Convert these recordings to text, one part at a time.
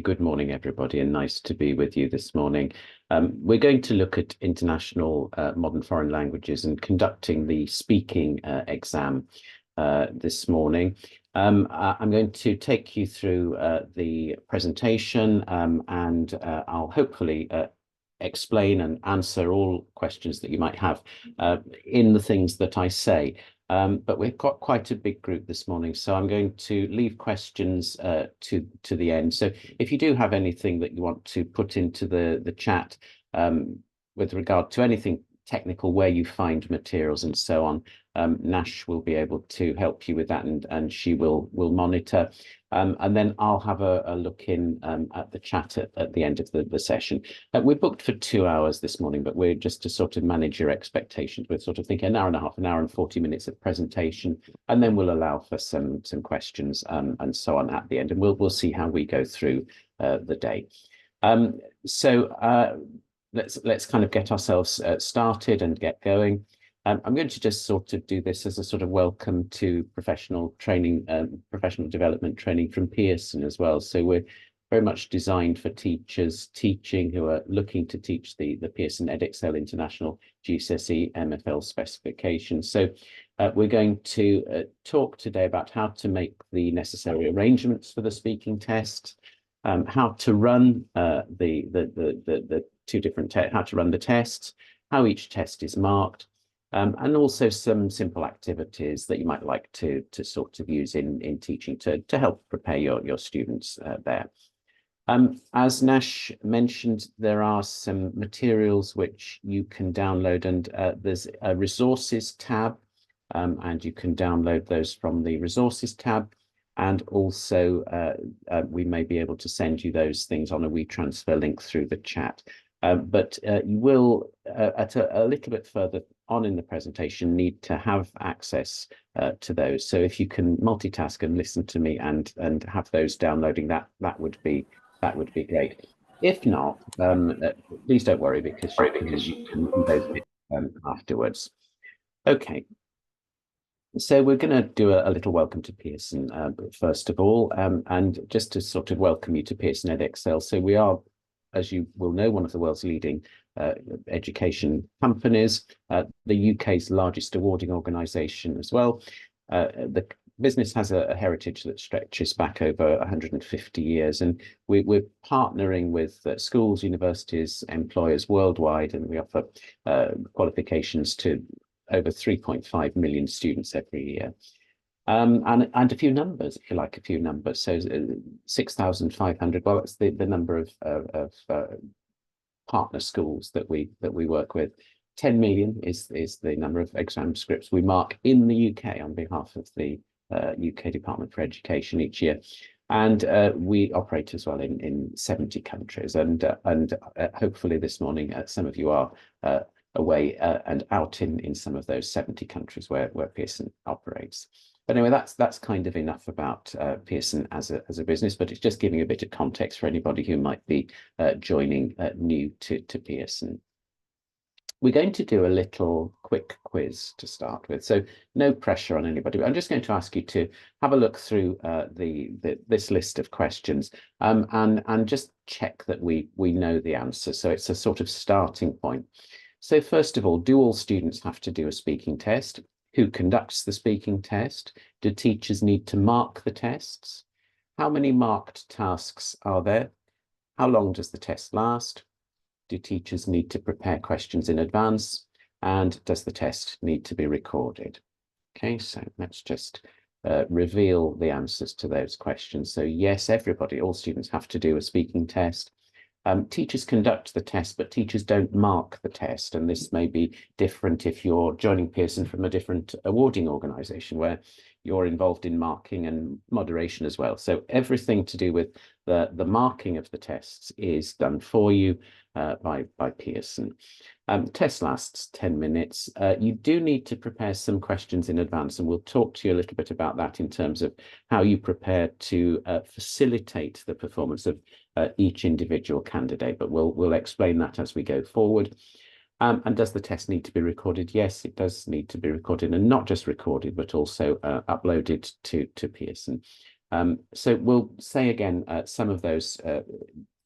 Good morning, everybody, and nice to be with you this morning. We're going to look at international modern foreign languages and conducting the speaking exam this morning. I'm going to take you through the presentation and I'll hopefully explain and answer all questions that you might have in the things that I say. But we've got quite a big group this morning, so I'm going to leave questions to the end. So if you do have anything that you want to put into the chat with regard to anything technical, where you find materials and so on, Nash will be able to help you with that, and she will monitor. And then I'll have a look in at the chat at the end of the session. We're booked for 2 hours this morning, but we're just to sort of manage your expectations. We're sort of thinking an hour and a half, an hour and 40 minutes of presentation, and then we'll allow for some questions and so on at the end, and we'll see how we go through the day. Let's kind of get ourselves started and get going. I'm going to just sort of do this as a sort of welcome to professional training, professional development training from Pearson as well. So we're very much designed for teachers teaching who are looking to teach the Pearson Edexcel International GCSE MFL specification. So we're going to talk today about how to make the necessary arrangements for the speaking test, how to run the two different how to run the tests, how each test is marked, and also some simple activities that you might like to sort of use in teaching to help prepare your students there. As Nash mentioned, there are some materials which you can download, and there's a resources tab, and you can download those from the resources tab. And also we may be able to send you those things on a WeTransfer link through the chat. But you will, at a little bit further on in the presentation, need to have access to those. So if you can multitask and listen to me and have those downloading, that would be great. If not, please don't worry, because you can do those bits afterwards. Okay. So we're going to do a little welcome to Pearson, first of all, and just to sort of welcome you to Pearson Edexcel. So we are, as you will know, one of the world's leading education companies, the UK's largest awarding organisation as well. The business has a heritage that stretches back over 150 years, and we're partnering with schools, universities, employers worldwide, and we offer qualifications to over 3.5 million students every year. And a few numbers, if you like, a few numbers. So 6,500, well, that's the number of partner schools that we work with. 10 million is the number of exam scripts we mark in the UK on behalf of the UK Department for Education each year. And we operate as well in 70 countries. And hopefully this morning, some of you are away and out in some of those 70 countries where Pearson operates. But anyway, that's kind of enough about Pearson as a business, but it's just giving a bit of context for anybody who might be joining new to Pearson. We're going to do a little quick quiz to start with, so no pressure on anybody. I'm just going to ask you to have a look through this list of questions and just check that we know the answer. So it's a sort of starting point. So first of all, do all students have to do a speaking test? Who conducts the speaking test? Do teachers need to mark the tests? How many marked tasks are there? How long does the test last? Do teachers need to prepare questions in advance? And does the test need to be recorded? Okay, so let's just reveal the answers to those questions. So yes, everybody, all students have to do a speaking test. Teachers conduct the test, but teachers don't mark the test. And this may be different if you're joining Pearson from a different awarding organisation where you're involved in marking and moderation as well. So everything to do with the marking of the tests is done for you by Pearson. Test lasts 10 minutes. You do need to prepare some questions in advance, and we'll talk to you a little bit about that in terms of how you prepare to facilitate the performance of each individual candidate, but we'll explain that as we go forward. And does the test need to be recorded? Yes, it does need to be recorded, and not just recorded, but also uploaded to Pearson. So we'll say again some of those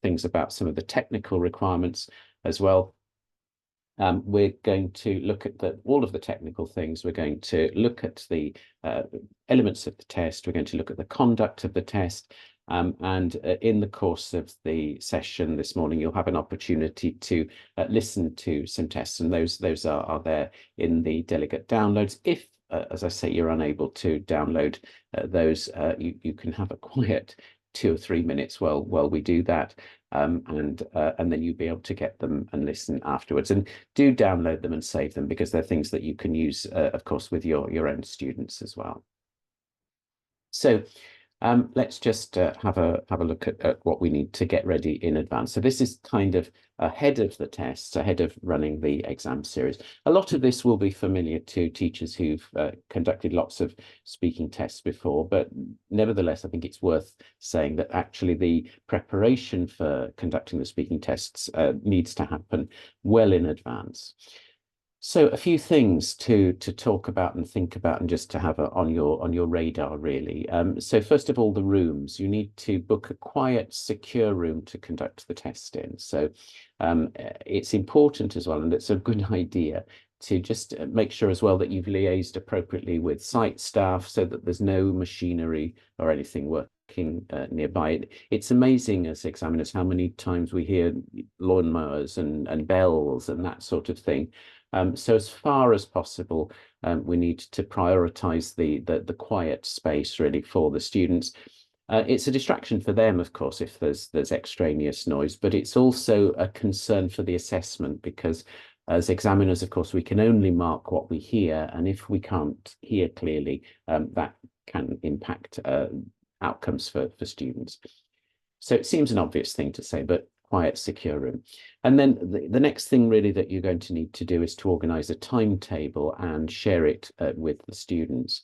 things about some of the technical requirements as well. We're going to look at all of the technical things. We're going to look at the elements of the test. We're going to look at the conduct of the test. And in the course of the session this morning, you'll have an opportunity to listen to some tests, and those are there in the delegate downloads. If, as I say, you're unable to download those, you can have a quiet 2 or 3 minutes while we do that. And then you'll be able to get them and listen afterwards. And do download them and save them, because they're things that you can use, of course, with your own students as well. So let's just have a look at what we need to get ready in advance. So this is kind of ahead of the tests, ahead of running the exam series. A lot of this will be familiar to teachers who've conducted lots of speaking tests before, but nevertheless, I think it's worth saying that actually the preparation for conducting the speaking tests needs to happen well in advance. So a few things to talk about and think about, and just to have on your radar, really. So first of all, the rooms. You need to book a quiet, secure room to conduct the test in. So it's important as well, and it's a good idea to just make sure as well that you've liaised appropriately with site staff, so that there's no machinery or anything working nearby. It's amazing as examiners how many times we hear lawnmowers and bells and that sort of thing. So as far as possible, we need to prioritize the quiet space really for the students. It's a distraction for them, of course, if there's extraneous noise, but it's also a concern for the assessment, because as examiners, of course, we can only mark what we hear, and if we can't hear clearly, that can impact outcomes for students. So it seems an obvious thing to say, but quiet, secure room. And then the next thing really that you're going to need to do is to organize a timetable and share it with the students.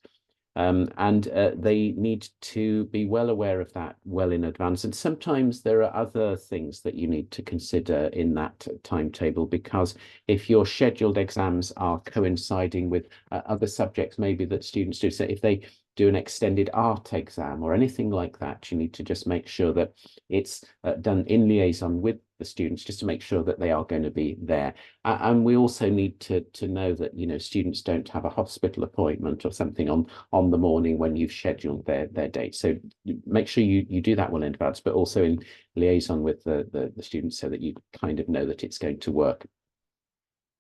And they need to be well aware of that well in advance. And sometimes there are other things that you need to consider in that timetable, because if your scheduled exams are coinciding with other subjects maybe that students do, so if they do an extended art exam or anything like that, you need to just make sure that it's done in liaison with the students, just to make sure that they are going to be there. And we also need to know that, you know, students don't have a hospital appointment or something on the morning when you've scheduled their date. So make sure you do that well in advance, but also in liaison with the students, so that you kind of know that it's going to work.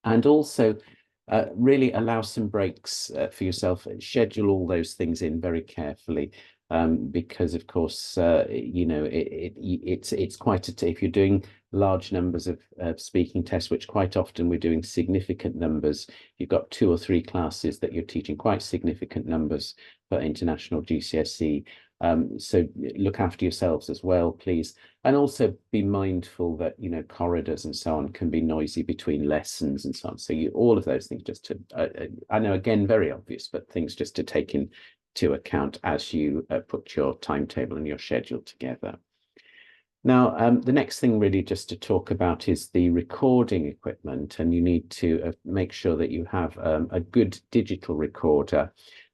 And also really allow some breaks for yourself. Schedule all those things in very carefully, because of course, you know, it's quite if you're doing large numbers of speaking tests, which quite often we're doing significant numbers. You've got 2 or 3 classes that you're teaching, quite significant numbers for international GCSE. So look after yourselves as well, please. And also be mindful that, you know, corridors and so on can be noisy between lessons and so on. So all of those things just to, I know, again, very obvious, but things just to take into account as you put your timetable and your schedule together. Now, the next thing really just to talk about is the recording equipment, and you need to make sure that you have a good digital recorder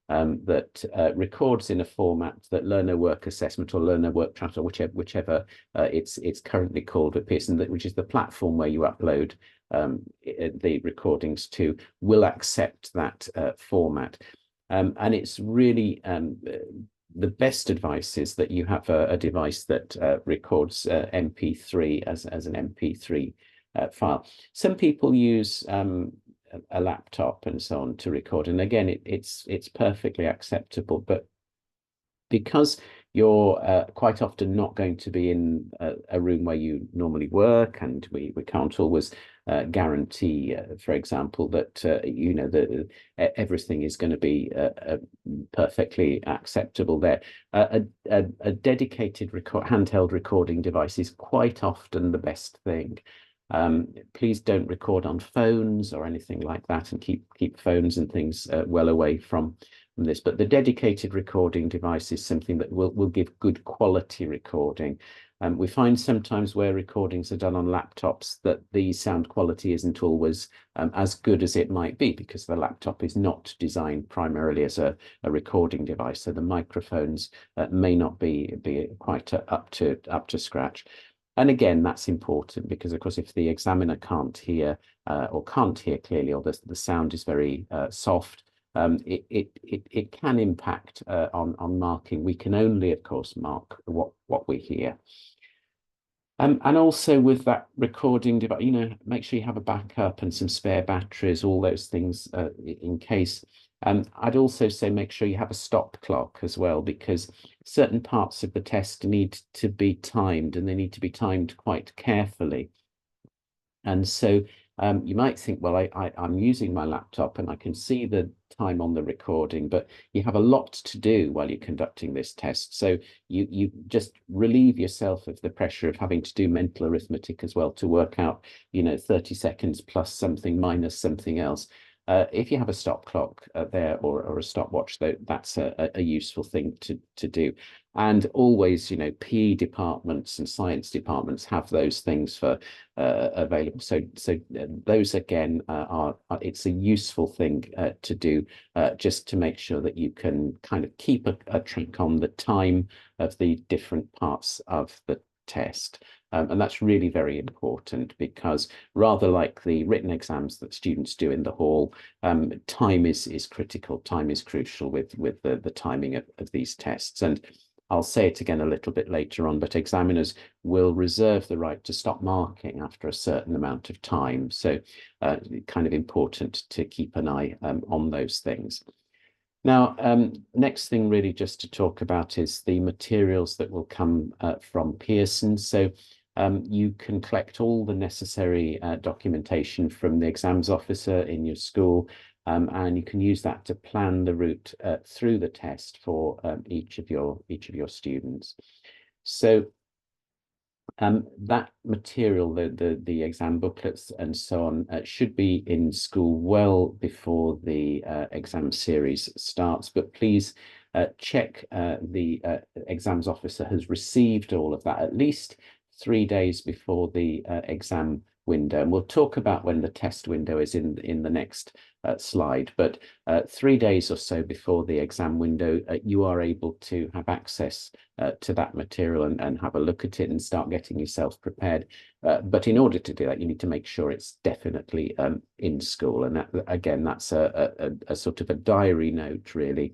that records in a format that Learner Work Assessment or Learner Work Tracker, whichever it's currently called at Pearson, which is the platform where you upload the recordings to, will accept that format. And it's really the best advice is that you have a device that records MP3 as an MP3 file. Some people use a laptop and so on to record, and again, it's perfectly acceptable, but because you're quite often not going to be in a room where you normally work, and we can't always guarantee, for example, that you know, that everything is going to be perfectly acceptable there. A dedicated handheld recording device is quite often the best thing. Please don't record on phones or anything like that, and keep phones and things well away from this. But the dedicated recording device is something that will give good quality recording. We find sometimes where recordings are done on laptops that the sound quality isn't always as good as it might be, because the laptop is not designed primarily as a recording device. So the microphones may not be quite up to scratch. And again, that's important because, of course, if the examiner can't hear or can't hear clearly, or the sound is very soft, it can impact on marking. We can only, of course, mark what we hear. And also with that recording device, make sure you have a backup and some spare batteries, all those things in case. I'd also say make sure you have a stop clock as well, because certain parts of the test need to be timed, and they need to be timed quite carefully. And so you might think, well, I'm using my laptop and I can see the time on the recording, but you have a lot to do while you're conducting this test. So you just relieve yourself of the pressure of having to do mental arithmetic as well to work out, 30 seconds plus something minus something else. If you have a stop clock there or a stopwatch, though, that's a useful thing to do. And always, PE departments and science departments have those things for available. So those again it's a useful thing to do, just to make sure that you can kind of keep a track on the time of the different parts of the test. And that's really very important, because rather like the written exams that students do in the hall, time is critical. Time is crucial with the timing of these tests. And I'll say it again a little bit later on, but examiners will reserve the right to stop marking after a certain amount of time. So kind of important to keep an eye on those things. Now, next thing really just to talk about is the materials that will come from Pearson. So you can collect all the necessary documentation from the exams officer in your school, and you can use that to plan the route through the test for each of your students. So that material, the exam booklets and so on, should be in school well before the exam series starts. But please check the exams officer has received all of that at least 3 days before the exam window. And we'll talk about when the test window is in the next slide, but 3 days or so before the exam window, you are able to have access to that material and have a look at it and start getting yourself prepared. But in order to do that, you need to make sure it's definitely in school. And that, again, that's a sort of a diary note, really.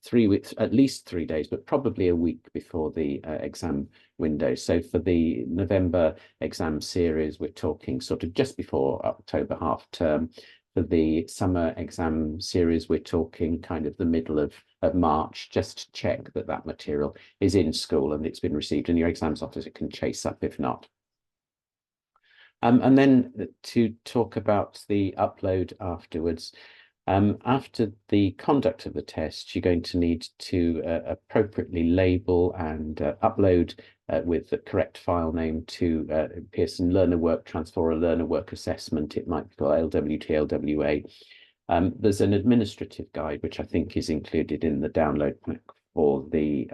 3 weeks, at least 3 days, but probably a week before the exam window. So for the November exam series, we're talking sort of just before October half term. For the summer exam series, we're talking kind of the middle of March, just to check that that material is in school and it's been received, and your exams officer can chase up if not. And then to talk about the upload afterwards. After the conduct of the test, you're going to need to appropriately label and upload with the correct file name to Pearson Learner Work Transfer or Learner Work Assessment. It might be called LWT, LWA. There's an administrative guide, which I think is included in the download pack for the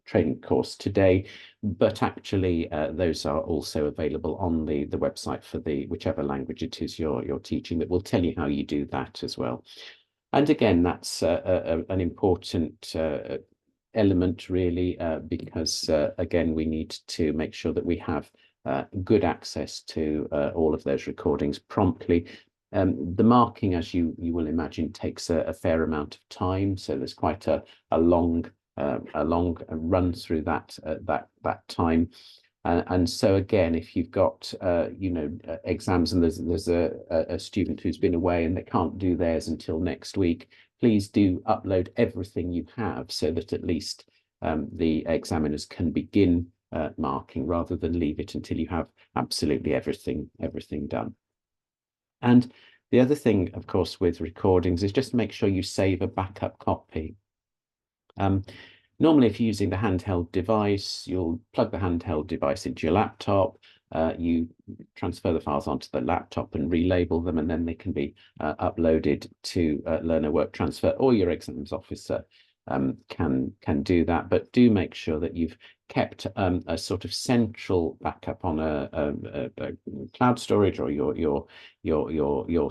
training course today, but actually those are also available on the website for the whichever language it is you're teaching, that will tell you how you do that as well. And again, that's an important element really, because again, we need to make sure that we have good access to all of those recordings promptly. The marking, as you will imagine, takes a fair amount of time, so there's quite a long run through that time. And so again, if you've got exams and there's a student who's been away and they can't do theirs until next week, please do upload everything you have, so that at least the examiners can begin marking, rather than leave it until you have absolutely everything done. And the other thing, of course, with recordings is just make sure you save a backup copy. Normally, if you're using the handheld device, you'll plug the handheld device into your laptop, you transfer the files onto the laptop and relabel them, and then they can be uploaded to Learner Work Transfer or your exams officer. can do that, but do make sure that you've kept a sort of central backup on a cloud storage or your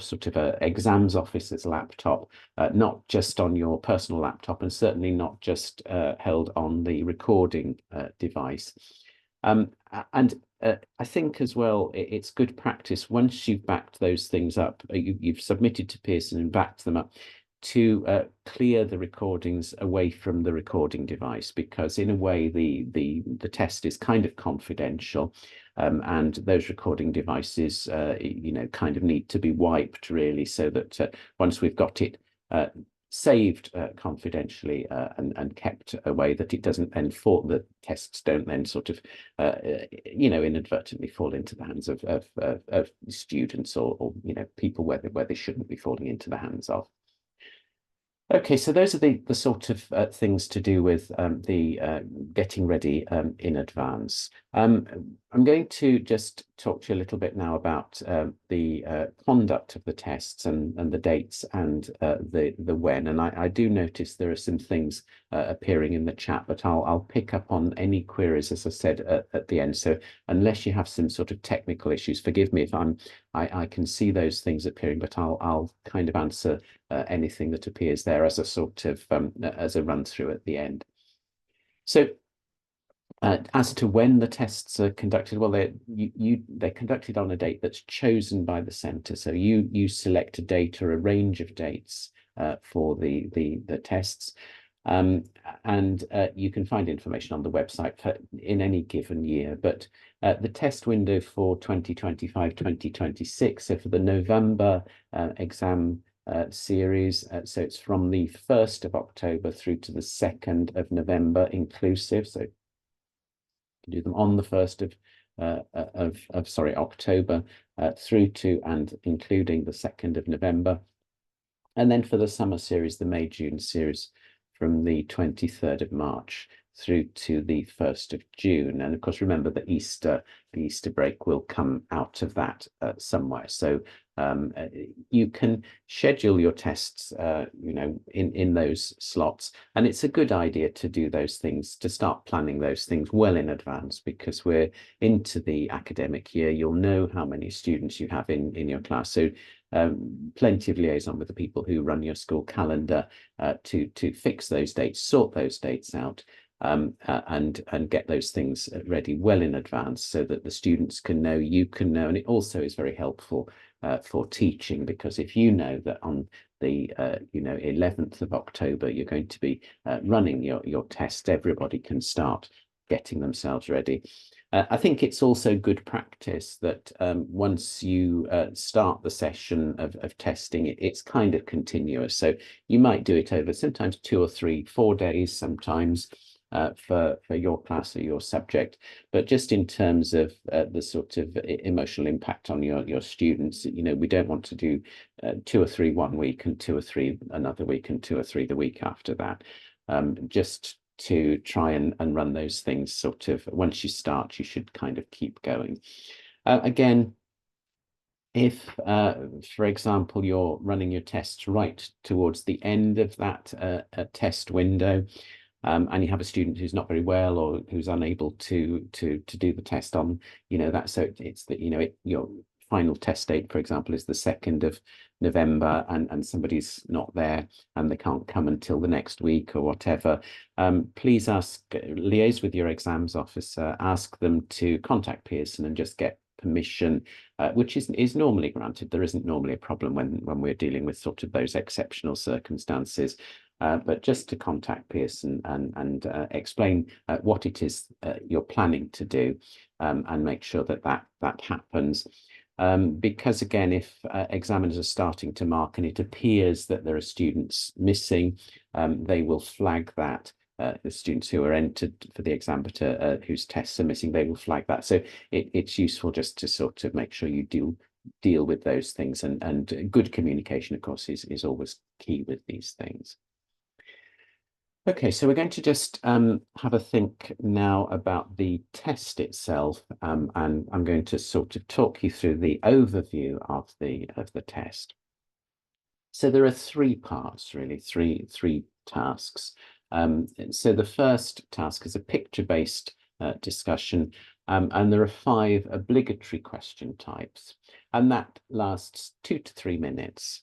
sort of exams officer's laptop, not just on your personal laptop, and certainly not just held on the recording device. And I think as well, it's good practice once you've backed those things up, you've submitted to Pearson and backed them up, to clear the recordings away from the recording device, because in a way the test is kind of confidential, and those recording devices kind of need to be wiped really, so that once we've got it saved confidentially and kept away, that it doesn't then fall, the tests don't then sort of inadvertently fall into the hands of students or people where they shouldn't be falling into the hands of. Okay, so those are the sort of things to do with the getting ready in advance. I'm going to just talk to you a little bit now about the conduct of the tests and the dates and the when. And I do notice there are some things appearing in the chat, but I'll pick up on any queries, as I said, at the end. So unless you have some sort of technical issues, forgive me if I can see those things appearing, but I'll kind of answer anything that appears there as a sort of as a run through at the end. So as to when the tests are conducted, well, they're conducted on a date that's chosen by the centre. So you select a date or a range of dates for the tests. And you can find information on the website in any given year. But the test window for 2025-2026, so for the November exam series, so it's from the 1st of October through to the 2nd of November inclusive. So you can do them on the 1st of October through to and including the 2nd of November. And then for the summer series, the May-June series, from the 23rd of March through to the 1st of June. And of course, remember that the Easter break will come out of that somewhere. So you can schedule your tests, in those slots. And it's a good idea to do those things, to start planning those things well in advance, because we're into the academic year. You'll know how many students you have in your class. So plenty of liaison with the people who run your school calendar to fix those dates, sort those dates out, and get those things ready well in advance, so that the students can know, you can know. And it also is very helpful for teaching, because if you know that on the 11th of October you're going to be running your test, everybody can start getting themselves ready. I think it's also good practice that once you start the session of testing, it's kind of continuous. So you might do it over sometimes 2 or 3, 4 days sometimes for your class or your subject. But just in terms of the sort of emotional impact on your students, we don't want to do 2 or 3 one week and 2 or 3 another week and 2 or 3 the week after that. Just to try and run those things sort of, once you start, you should kind of keep going. Again, if, for example, you're running your tests right towards the end of that test window, and you have a student who's not very well or who's unable to do the test on, that, so it's that, your final test date, for example, is the 2nd of November, and somebody's not there and they can't come until the next week or whatever, please liaise with your exams officer, ask them to contact Pearson and just get permission, which is normally granted. There isn't normally a problem when we're dealing with sort of those exceptional circumstances. But just to contact Pearson and explain what it is you're planning to do, and make sure that happens. Because again, if examiners are starting to mark and it appears that there are students missing, they will flag that. The students who are entered for the exam but whose tests are missing, they will flag that. So it's useful just to sort of make sure you deal with those things, and good communication, of course, is always key with these things. Okay, so we're going to just have a think now about the test itself, and I'm going to sort of talk you through the overview of the test. So there are 3 parts, really, three tasks. So the first task is a picture-based discussion, and there are 5 obligatory question types, and that lasts 2 to 3 minutes.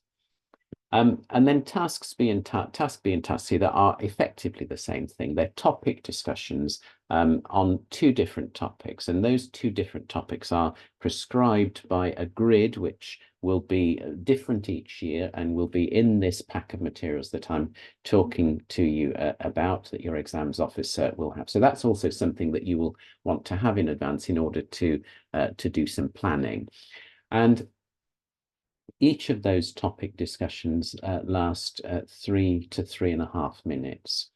And then task B and task C that are effectively the same thing. They're topic discussions on 2 different topics, and those 2 different topics are prescribed by a grid, which will be different each year and will be in this pack of materials that I'm talking to you about, that your exams officer will have. So that's also something that you will want to have in advance in order to do some planning. And each of those topic discussions last 3 to 3.5 minutes.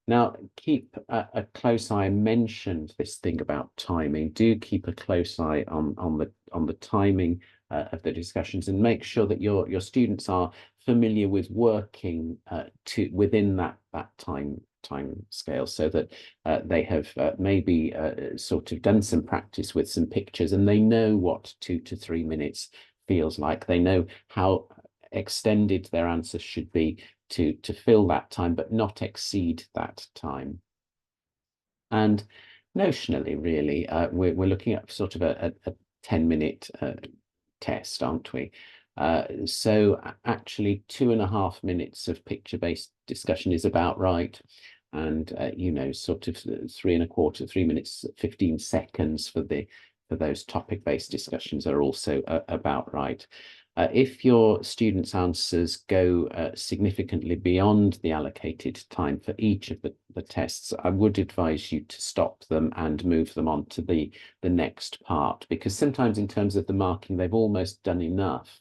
Now, keep a close eye. I mentioned this thing about timing. Do keep a close eye on the timing of the discussions, and make sure that your students are familiar with working within that time scale, so that they have maybe sort of done some practice with some pictures, and they know what 2 to 3 minutes feels like. They know how extended their answers should be to fill that time, but not exceed that time. And notionally, really, we're looking at sort of a 10-minute test, aren't we? So actually 2.5 minutes of picture-based discussion is about right. And you know, sort of 3.25, 3 minutes, 15 seconds for those topic-based discussions are also about right. If your students' answers go significantly beyond the allocated time for each of the tests, I would advise you to stop them and move them on to the next part, because sometimes in terms of the marking, they've almost done enough.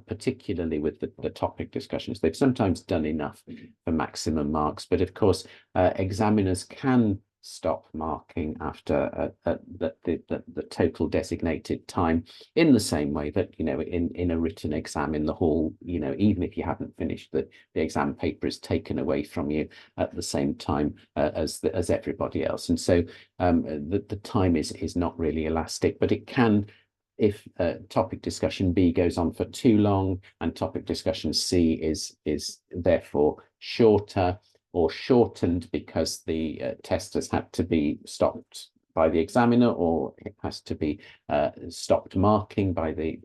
Particularly with the topic discussions, they've sometimes done enough for maximum marks, but of course examiners can stop marking after the total designated time, in the same way that, you know, in a written exam in the hall, you know, even if you haven't finished, the exam paper is taken away from you at the same time as everybody else. And so the time is not really elastic, but it can, if topic discussion B goes on for too long and topic discussion C is therefore shorter or shortened because the test has had to be stopped by the examiner, or it has to be stopped marking by the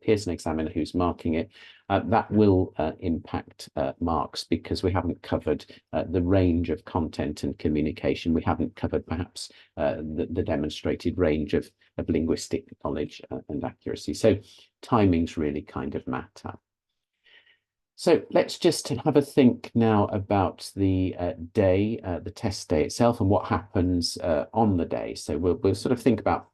Pearson examiner who's marking it, that will impact marks, because we haven't covered the range of content and communication. We haven't covered perhaps the demonstrated range of linguistic knowledge and accuracy. So timings really kind of matter. So let's just have a think now about the day, the test day itself, and what happens on the day. So we'll sort of think about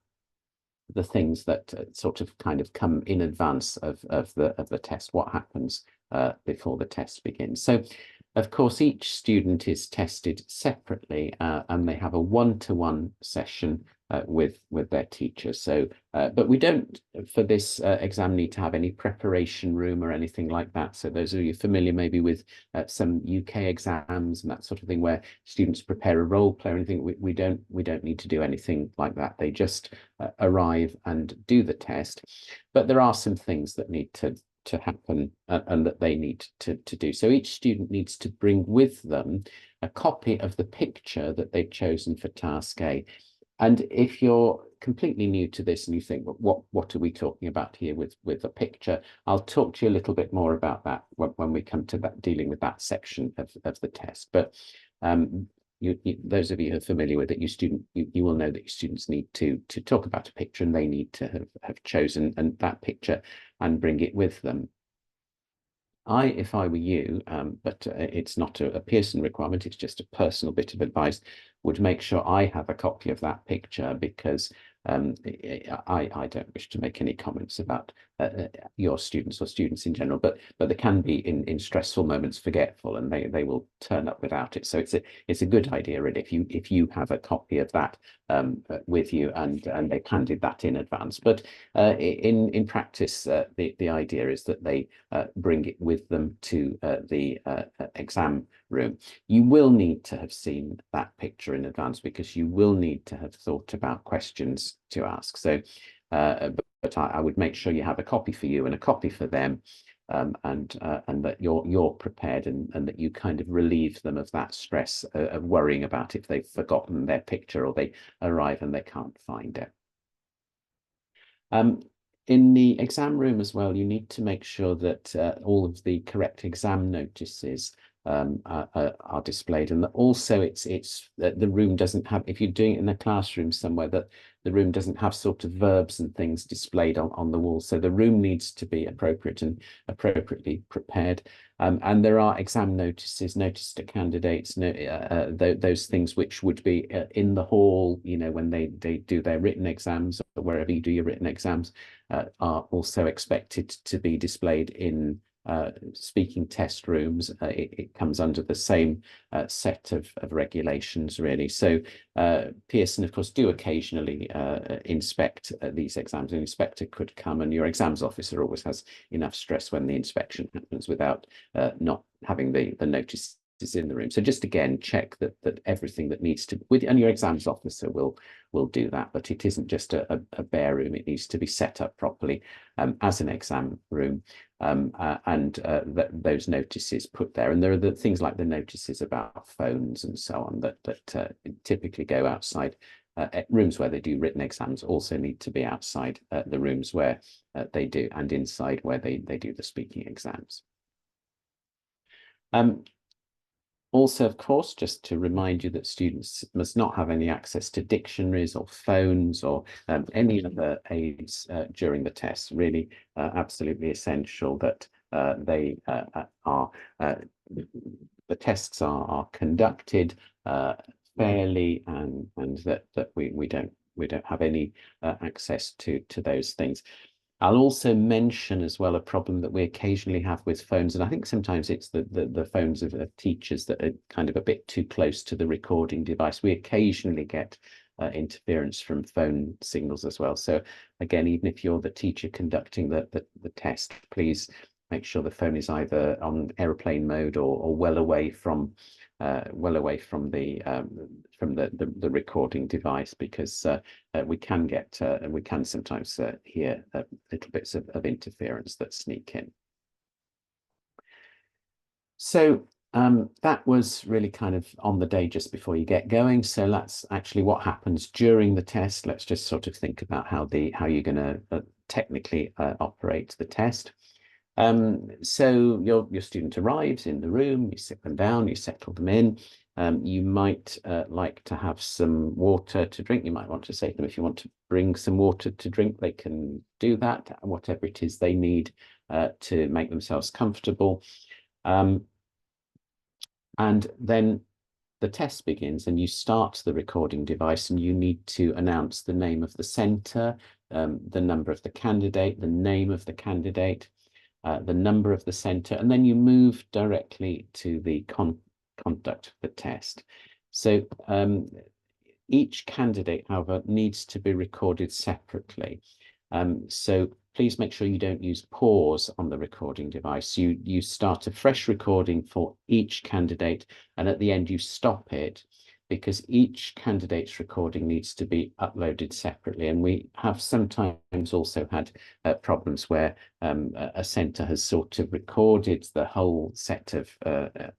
the things that sort of kind of come in advance of the test, what happens before the test begins. So of course, each student is tested separately, and they have a one-to-one session with their teacher. So, but we don't, for this exam, need to have any preparation room or anything like that. So those of you familiar maybe with some UK exams and that sort of thing, where students prepare a role play or anything, we don't need to do anything like that. They just arrive and do the test. But there are some things that need to happen and that they need to do. So each student needs to bring with them a copy of the picture that they've chosen for task A. And if you're completely new to this and you think, well, what are we talking about here with a picture? I'll talk to you a little bit more about that when we come to that, dealing with that section of the test. But those of you who are familiar with it, you will know that your students need to talk about a picture, and they need to have chosen that picture and bring it with them. If I were you, but it's not a Pearson requirement, it's just a personal bit of advice, would make sure I have a copy of that picture, because I don't wish to make any comments about your students or students in general, but they can be in stressful moments forgetful, and they will turn up without it. So it's a good idea really if you have a copy of that with you, and they've handed that in advance. But in practice, the idea is that they bring it with them to the exam room. You will need to have seen that picture in advance, because you will need to have thought about questions to ask. So but I would make sure you have a copy for you and a copy for them, and that you're prepared, and that you kind of relieve them of that stress of worrying about if they've forgotten their picture or they arrive and they can't find it. In the exam room as well, you need to make sure that all of the correct exam notices are displayed, and that also it's the room doesn't have, if you're doing it in a classroom somewhere, that the room doesn't have sort of verbs and things displayed on the wall. So the room needs to be appropriate and appropriately prepared. And there are exam notices, notice to candidates, those things which would be in the hall, you know, when they do their written exams, or wherever you do your written exams, are also expected to be displayed in speaking test rooms. It comes under the same set of regulations, really. So Pearson, of course, do occasionally inspect these exams. An inspector could come, and your exams officer always has enough stress when the inspection happens without not having the notice is in the room. So just again, check that everything that needs to, and your exams officer will do that, but it isn't just a bare room. It needs to be set up properly as an exam room, and those notices put there. And there are the things like the notices about phones and so on that typically go outside. Rooms where they do written exams also need to be outside the rooms where they do, and inside where they do the speaking exams. Also, of course, just to remind you that students must not have any access to dictionaries or phones or any other aids during the test. Really, absolutely essential that the tests are conducted fairly, and that we don't have any access to those things. I'll also mention as well a problem that we occasionally have with phones, and I think sometimes it's the phones of teachers that are kind of a bit too close to the recording device. We occasionally get interference from phone signals as well. So again, even if you're the teacher conducting the test, please make sure the phone is either on airplane mode or well away from the recording device, because we can sometimes hear little bits of interference that sneak in. So that was really kind of on the day just before you get going. So that's actually what happens during the test. Let's just sort of think about how you're going to technically operate the test. So your student arrives in the room, you sit them down, you settle them in. You might like to have some water to drink. You might want to say to them, if you want to bring some water to drink, they can do that, whatever it is they need to make themselves comfortable. And then the test begins, and you start the recording device, and you need to announce the name of the centre, the number of the candidate, the name of the candidate, the number of the centre, and then you move directly to the conduct of the test. So each candidate, however, needs to be recorded separately. So please make sure you don't use pause on the recording device. You start a fresh recording for each candidate, and at the end you stop it, because each candidate's recording needs to be uploaded separately. And we have sometimes also had problems where a centre has sort of recorded the whole set of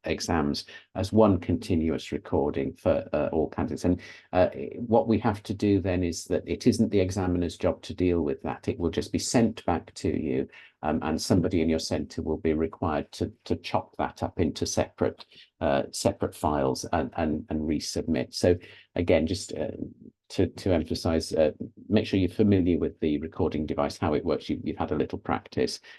exams as one continuous recording for all candidates. And what we have to do then is that it isn't the examiner's job to deal with that. It will just be sent back to you, and somebody in your centre will be required to chop that up into separate files and resubmit. So again, just to emphasize, make sure you're familiar with the recording device, how it works. You've had a little practice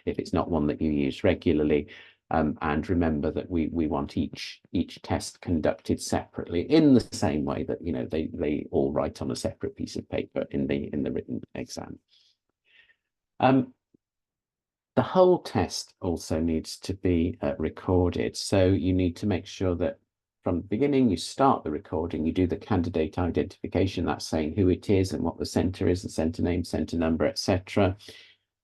if it's not one that you use regularly. And remember that we want each test conducted separately, in the same way that, you know, they all write on a separate piece of paper in the written exam. The whole test also needs to be recorded. So you need to make sure that from the beginning, you start the recording, you do the candidate identification, that's saying who it is and what the centre is, the centre name, centre number, etc.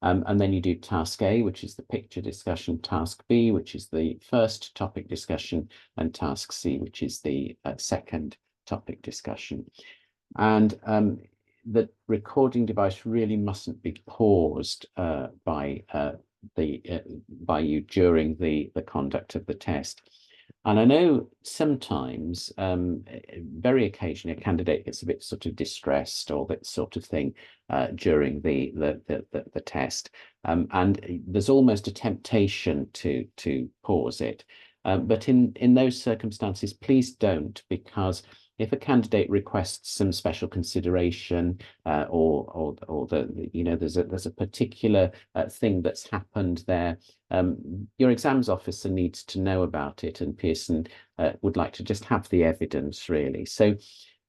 And then you do task A, which is the picture discussion, task B, which is the first topic discussion, and task C, which is the second topic discussion. And the recording device really mustn't be paused by by you during the conduct of the test. And I know sometimes, very occasionally, a candidate gets a bit sort of distressed or that sort of thing during the test, and there's almost a temptation to pause it. But in those circumstances, please don't, because if a candidate requests some special consideration, or there's a particular thing that's happened there, your exams officer needs to know about it, and Pearson would like to just have the evidence, really. So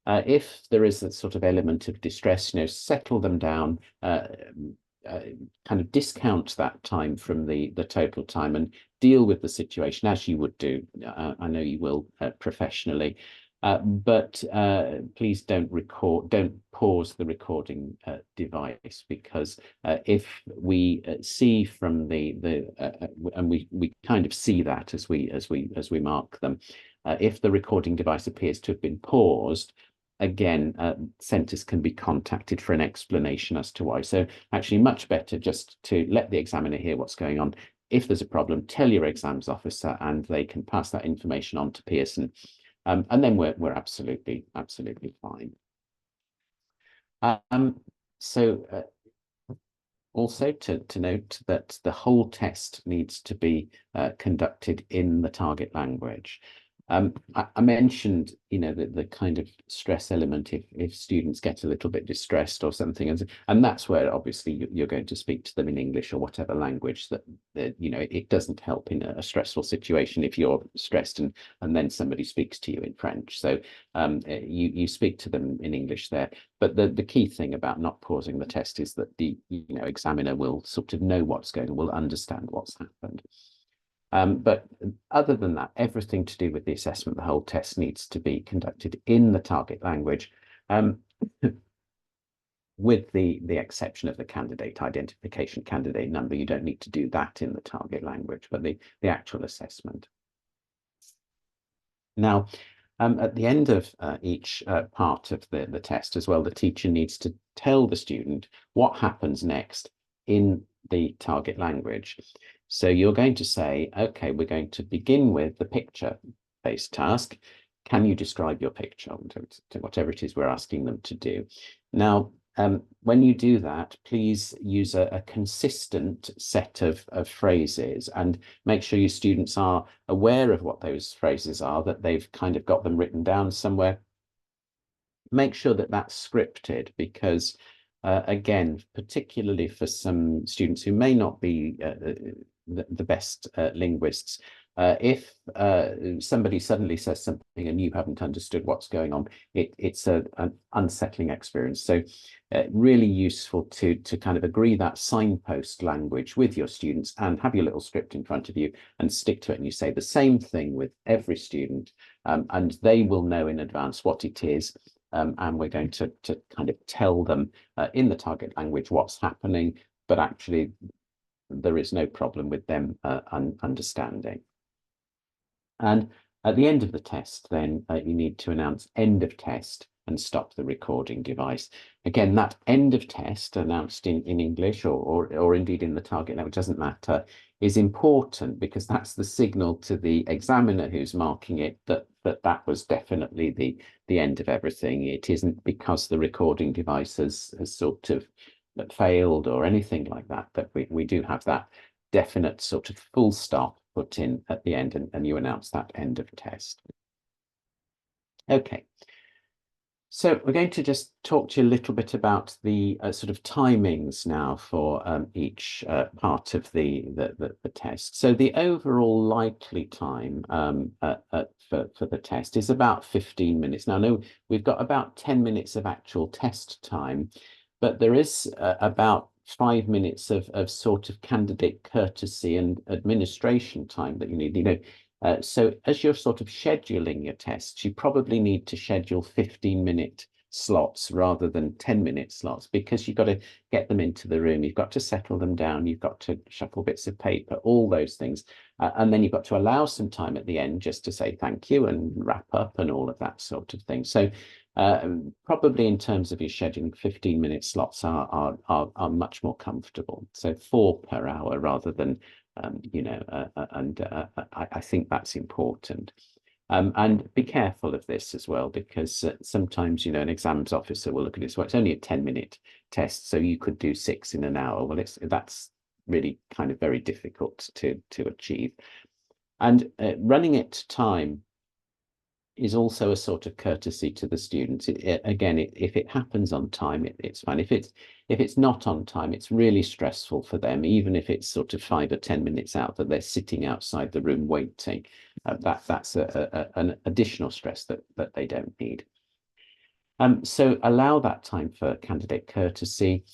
if there is a sort of element of distress, settle them down, kind of discount that time from the total time and deal with the situation as you would do. I know you will professionally. But please don't pause the recording device, because if we see from and we kind of see that as we mark them, if the recording device appears to have been paused, again, centres can be contacted for an explanation as to why. So actually much better just to let the examiner hear what's going on. If there's a problem, tell your exams officer and they can pass that information on to Pearson. And then we're absolutely fine. So also to note that the whole test needs to be conducted in the target language. I mentioned, the kind of stress element if students get a little bit distressed or something, and that's where obviously you're going to speak to them in English or whatever language that it doesn't help in a stressful situation if you're stressed and then somebody speaks to you in French. So you speak to them in English there. But the key thing about not pausing the test is that the examiner will sort of know what's going on, will understand what's happened. But other than that, everything to do with the assessment, the whole test needs to be conducted in the target language, with the exception of the candidate identification, candidate number. You don't need to do that in the target language, but the actual assessment. Now, at the end of each part of the test as well, the teacher needs to tell the student what happens next in the target language. So you're going to say, okay, we're going to begin with the picture-based task. Can you describe your picture, whatever it is we're asking them to do? Now, when you do that, please use a consistent set of phrases and make sure your students are aware of what those phrases are, that they've kind of got them written down somewhere. Make sure that that's scripted, because again, particularly for some students who may not be the best linguists, if somebody suddenly says something and you haven't understood what's going on, it's an unsettling experience. So really useful to kind of agree that signpost language with your students and have your little script in front of you and stick to it. And you say the same thing with every student, and they will know in advance what it is. And we're going to kind of tell them in the target language what's happening, but actually there is no problem with them understanding. And at the end of the test, then you need to announce end of test and stop the recording device. Again, that end of test announced in English or indeed in the target language, doesn't matter, is important, because that's the signal to the examiner who's marking it that was definitely the end of everything. It isn't because the recording device has sort of failed or anything like that, that we do have that definite sort of full stop put in at the end, and you announce that end of test. Okay. So we're going to just talk to you a little bit about the sort of timings now for each part of the test. So the overall likely time for the test is about 15 minutes. Now, I know we've got about 10 minutes of actual test time, but there is about 5 minutes of sort of candidate courtesy and administration time that you need. So as you're sort of scheduling your tests, you probably need to schedule 15-minute slots rather than 10-minute slots, because you've got to get them into the room, you've got to settle them down, you've got to shuffle bits of paper, all those things. And then you've got to allow some time at the end just to say thank you and wrap up and all of that sort of thing. So Probably in terms of your scheduling, 15-minute slots are much more comfortable. So 4 per hour rather than, I think that's important. And be careful of this as well, because sometimes, an exams officer will look at it. Well, it's only a 10-minute test, so you could do 6 in an hour. Well, that's really kind of very difficult to achieve. And running it to time is also a sort of courtesy to the students. Again, if it happens on time, it's fine. If it's not on time, it's really stressful for them, even if it's sort of 5 or 10 minutes out that they're sitting outside the room waiting. That's an additional stress that they don't need. So allow that time for candidate courtesy.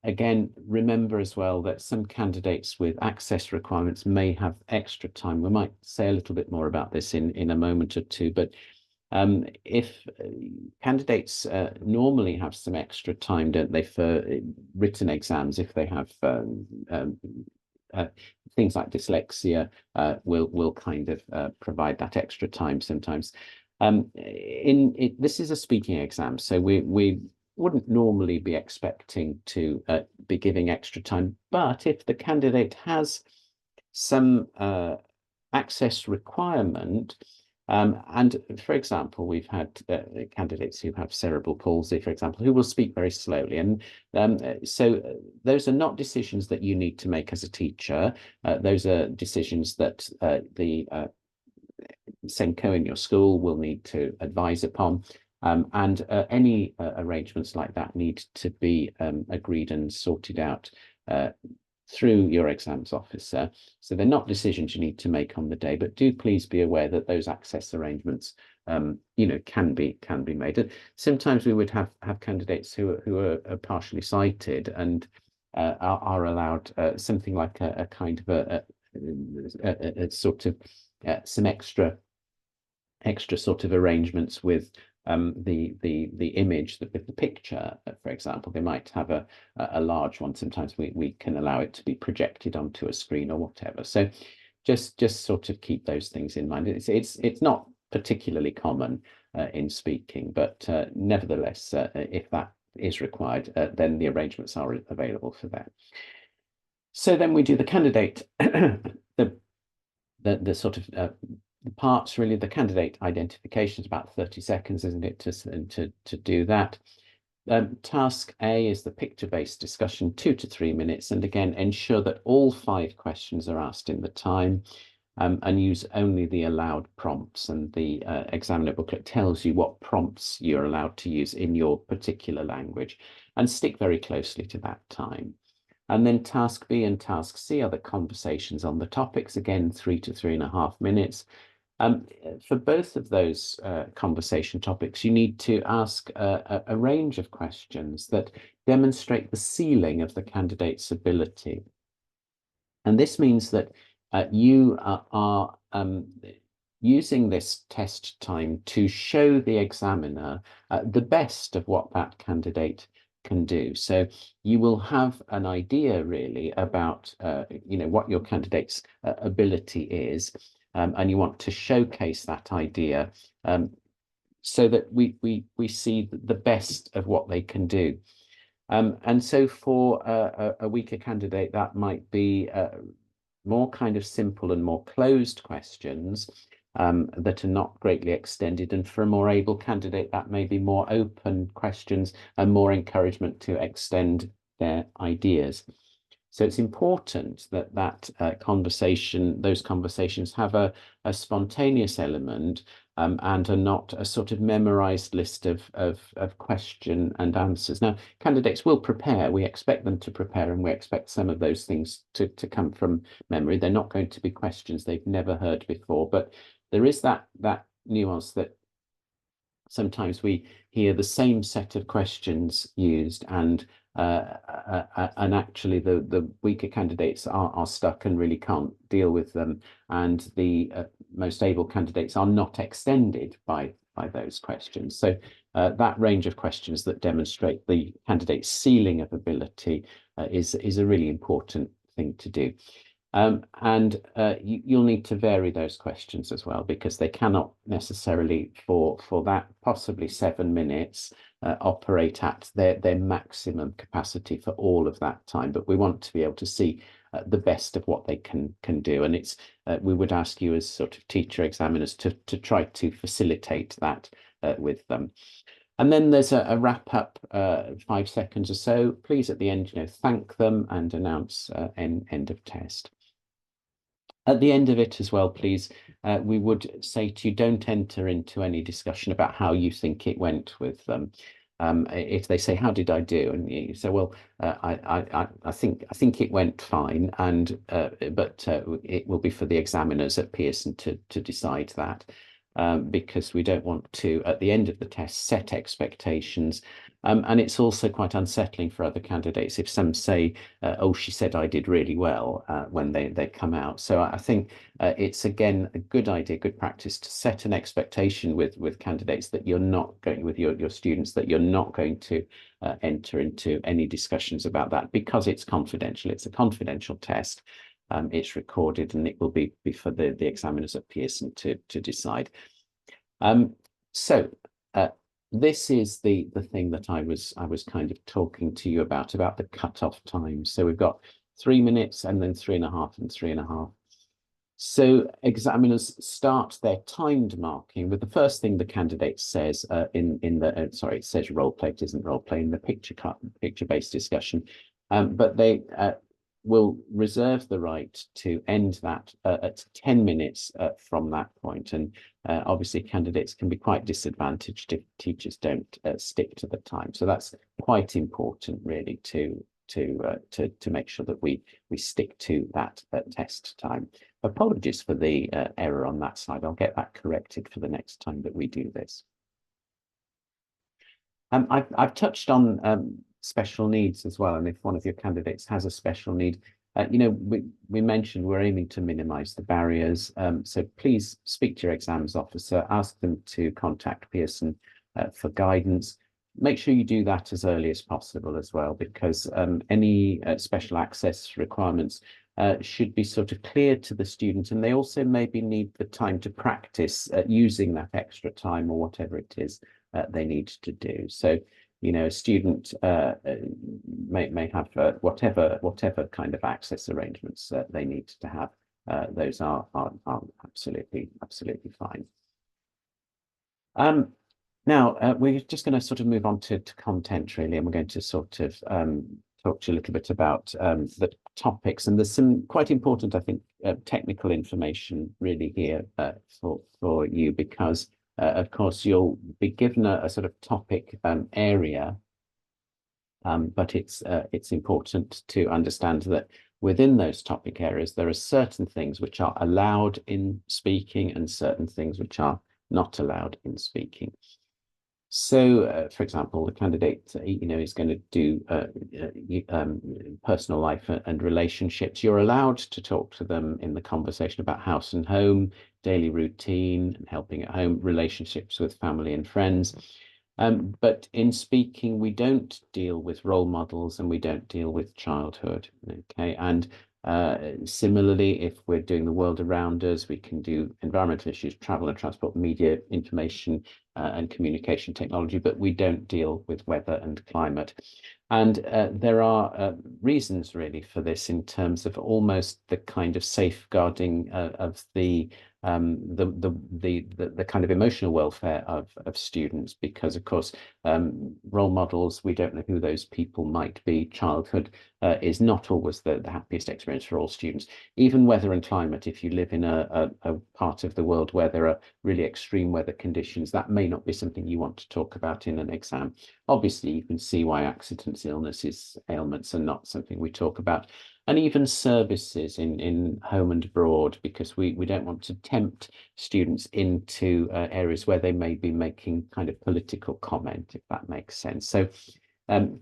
Again, remember as well that some candidates with access requirements may have extra time. We might say a little bit more about this in a moment or two, but if candidates normally have some extra time, don't they, for written exams, if they have things like dyslexia, will kind of provide that extra time sometimes. This is a speaking exam, so we wouldn't normally be expecting to be giving extra time, but if the candidate has some access requirement, and for example, we've had candidates who have cerebral palsy, for example, who will speak very slowly. And so those are not decisions that you need to make as a teacher. Those are decisions that the SENCO in your school will need to advise upon. And any arrangements like that need to be agreed and sorted out through your exams officer. So they're not decisions you need to make on the day, but do please be aware that those access arrangements, can be made. And sometimes we would have candidates who are partially sighted and are allowed something like a kind of a sort of some extra sort of arrangements with the image with the picture, for example. They might have a large one. Sometimes we can allow it to be projected onto a screen or whatever. So just sort of keep those things in mind. It's not particularly common in speaking, but nevertheless, if that is required, then the arrangements are available for that. So then we do the candidate, the sort of the parts, really. The candidate identification is about 30 seconds, isn't it, to do that. Task A is the picture-based discussion, 2 to 3 minutes. And again, ensure that all 5 questions are asked in the time, and use only the allowed prompts. And the examiner booklet tells you what prompts you're allowed to use in your particular language, and stick very closely to that time. And then task B and task C are the conversations on the topics, again, 3 to 3.5 minutes. For both of those conversation topics, you need to ask a range of questions that demonstrate the ceiling of the candidate's ability. And this means that you are using this test time to show the examiner the best of what that candidate can do. So you will have an idea really about what your candidate's ability is. And you want to showcase that idea so that we see the best of what they can do. And so for a weaker candidate, that might be more kind of simple and more closed questions that are not greatly extended. And for a more able candidate, that may be more open questions and more encouragement to extend their ideas. So it's important that those conversations have a spontaneous element and are not a sort of memorized list of question and answers. Now, candidates will prepare. We expect them to prepare, and we expect some of those things to come from memory. They're not going to be questions they've never heard before, but there is that nuance that sometimes we hear the same set of questions used, and actually the weaker candidates are stuck and really can't deal with them, and the most able candidates are not extended by those questions. So that range of questions that demonstrate the candidate's ceiling of ability is a really important thing to do. And you'll need to vary those questions as well, because they cannot necessarily, for that possibly 7 minutes, operate at their maximum capacity for all of that time. But we want to be able to see the best of what they can do. And it's we would ask you as sort of teacher examiners to try to facilitate that with them. And then there's a wrap up, 5 seconds or so. Please at the end, thank them and announce end of test. At the end of it as well, please, we would say to you, don't enter into any discussion about how you think it went with them. If they say, how did I do? And you say, well, I think it went fine, and but it will be for the examiners at Pearson to decide that. Because we don't want to, at the end of the test, set expectations. And it's also quite unsettling for other candidates if some say, oh, she said I did really well when they come out. So I think it's, again, a good idea, good practice to set an expectation with candidates that you're not going, with your students, that you're not going to enter into any discussions about that, because it's confidential. It's a confidential test. It's recorded, and it will be for the examiners at Pearson to decide. So this is the thing that I was kind of talking to you about the cut-off time. So we've got 3 minutes, and then 3.5 and 3.5. So examiners start their timed marking with the first thing the candidate says in the sorry, it says role play, it isn't role play in the picture-based discussion, but they will reserve the right to end that at 10 minutes from that point. And obviously candidates can be quite disadvantaged if teachers don't stick to the time. So that's quite important, really, to make sure that we stick to that test time. Apologies for the error on that side. I'll get that corrected for the next time that we do this. I've touched on special needs as well, and if one of your candidates has a special need, we mentioned we're aiming to minimize the barriers. So please speak to your exams officer, ask them to contact Pearson for guidance. Make sure you do that as early as possible as well, because any special access requirements should be sort of clear to the student, and they also maybe need the time to practice using that extra time or whatever it is they need to do. So, a student may have whatever kind of access arrangements they need to have. Those are absolutely fine. Now we're just going to sort of move on to content, really, and we're going to sort of talk to you a little bit about the topics. And there's some quite important, I think, technical information really here for you, because of course you'll be given a sort of topic area, but it's important to understand that within those topic areas there are certain things which are allowed in speaking and certain things which are not allowed in speaking. So, for example, the candidate, is going to do personal life and relationships. You're allowed to talk to them in the conversation about house and home, daily routine, and helping at home, relationships with family and friends. But in speaking, we don't deal with role models and we don't deal with childhood. Okay, and similarly, if we're doing the world around us, we can do environmental issues, travel and transport, media, information and communication technology, but we don't deal with weather and climate. And there are reasons really for this, in terms of almost the kind of safeguarding of the kind of emotional welfare of students, because of course role models, we don't know who those people might be. Childhood is not always the happiest experience for all students. Even weather and climate, if you live in a part of the world where there are really extreme weather conditions, that may not be something you want to talk about in an exam. Obviously, you can see why accidents, illnesses, ailments are not something we talk about. And even services in home and abroad, because we don't want to tempt students into areas where they may be making kind of political comment, if that makes sense. So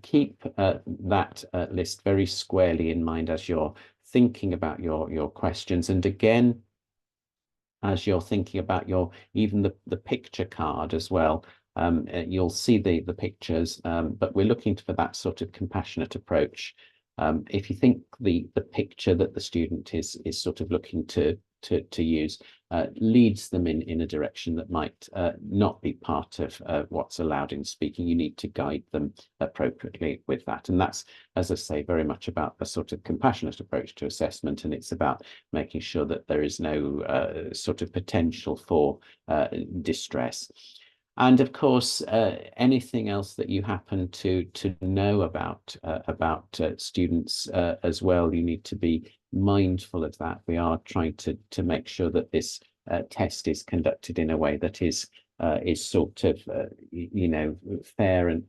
keep that list very squarely in mind as you're thinking about your questions. And again, as you're thinking about even the picture card as well, you'll see the pictures, but we're looking for that sort of compassionate approach If you think the picture that the student is sort of looking to use leads them in a direction that might not be part of what's allowed in speaking, you need to guide them appropriately with that. And that's, as I say, very much about a sort of compassionate approach to assessment, and it's about making sure that there is no sort of potential for distress. And of course, anything else that you happen to know about students as well, you need to be mindful of that. We are trying to make sure that this test is conducted in a way that is sort of you know, fair and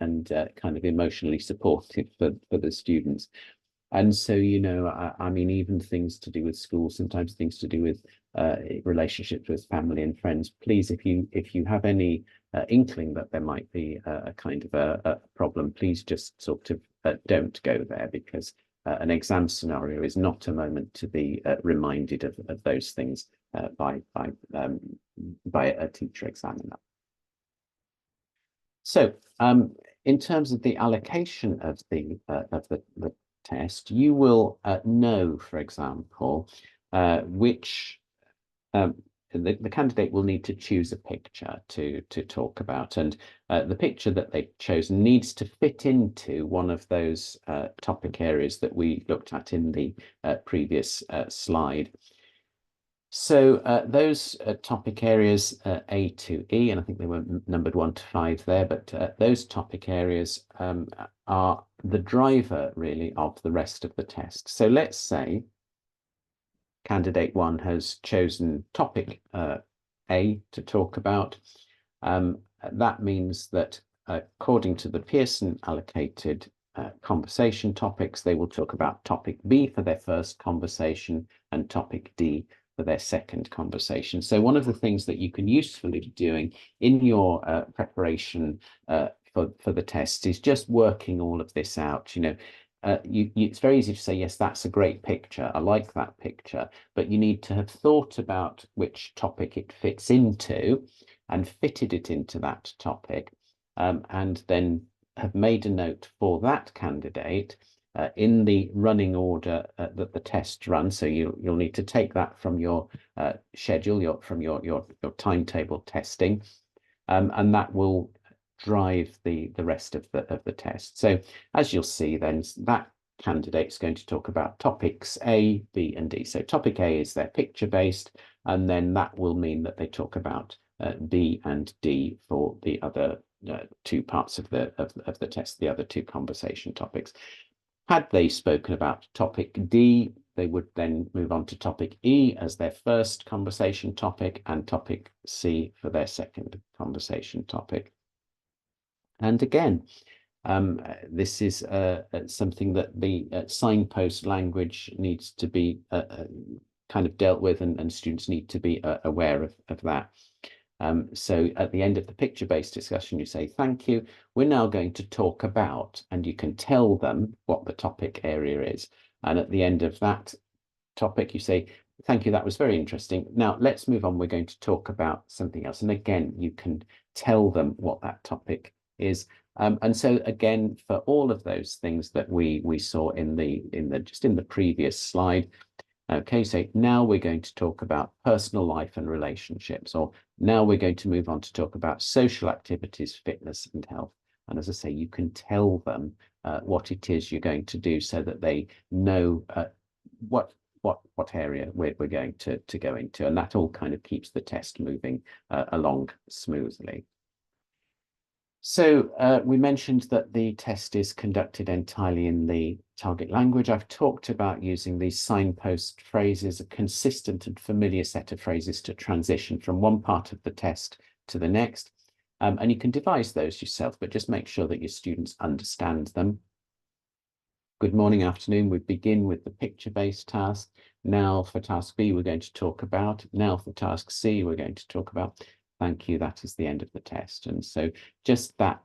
kind of emotionally supportive for the students. And so, you know, I mean, even things to do with school, sometimes things to do with relationships with family and friends. Please, if you have any inkling that there might be a kind of a problem, please just sort of don't go there, because an exam scenario is not a moment to be reminded of those things by a teacher examiner. So, in terms of the allocation of the test, you will know, for example, which the candidate will need to choose a picture to talk about, and the picture that they've chosen needs to fit into one of those topic areas that we looked at in the previous slide. So those topic areas A to E, and I think they were numbered 1 to 5 there, but those topic areas are the driver really of the rest of the test. So let's say candidate 1 has chosen topic A to talk about. That means that according to the Pearson allocated conversation topics, they will talk about topic B for their first conversation and topic D for their second conversation. So one of the things that you can usefully be doing in your preparation for the test is just working all of this out. You know, it's very easy to say, yes, that's a great picture, I like that picture, but you need to have thought about which topic it fits into and fitted it into that topic, and then have made a note for that candidate in the running order that the test runs. So you'll need to take that from your schedule, from your timetable testing, and that will drive the rest of the test. So as you'll see, then that candidate's going to talk about topics A, B, and D. So topic A is their picture based, and then that will mean that they talk about B and D for the other two parts of the test, the other two conversation topics. Had they spoken about topic D, they would then move on to topic E as their first conversation topic and topic C for their second conversation topic. And again, this is something that the signpost language needs to be kind of dealt with, and students need to be aware of that. So at the end of the picture-based discussion, you say, thank you. We're now going to talk about, and you can tell them what the topic area is. And at the end of that topic, you say, thank you, that was very interesting. Now let's move on. We're going to talk about something else. And again, you can tell them what that topic is. And so again, for all of those things that we saw in the previous slide, okay, so now we're going to talk about personal life and relationships, or now we're going to move on to talk about social activities, fitness and health. And as I say, you can tell them what it is you're going to do so that they know what area we're going to go into, and that all kind of keeps the test moving along smoothly. So we mentioned that the test is conducted entirely in the target language. I've talked about using these signpost phrases, a consistent and familiar set of phrases to transition from one part of the test to the next. And you can devise those yourself, but just make sure that your students understand them. Good morning, afternoon. We begin with the picture-based task. Now for task B, we're going to talk about. Now for task C, we're going to talk about. Thank you, that is the end of the test. And so just that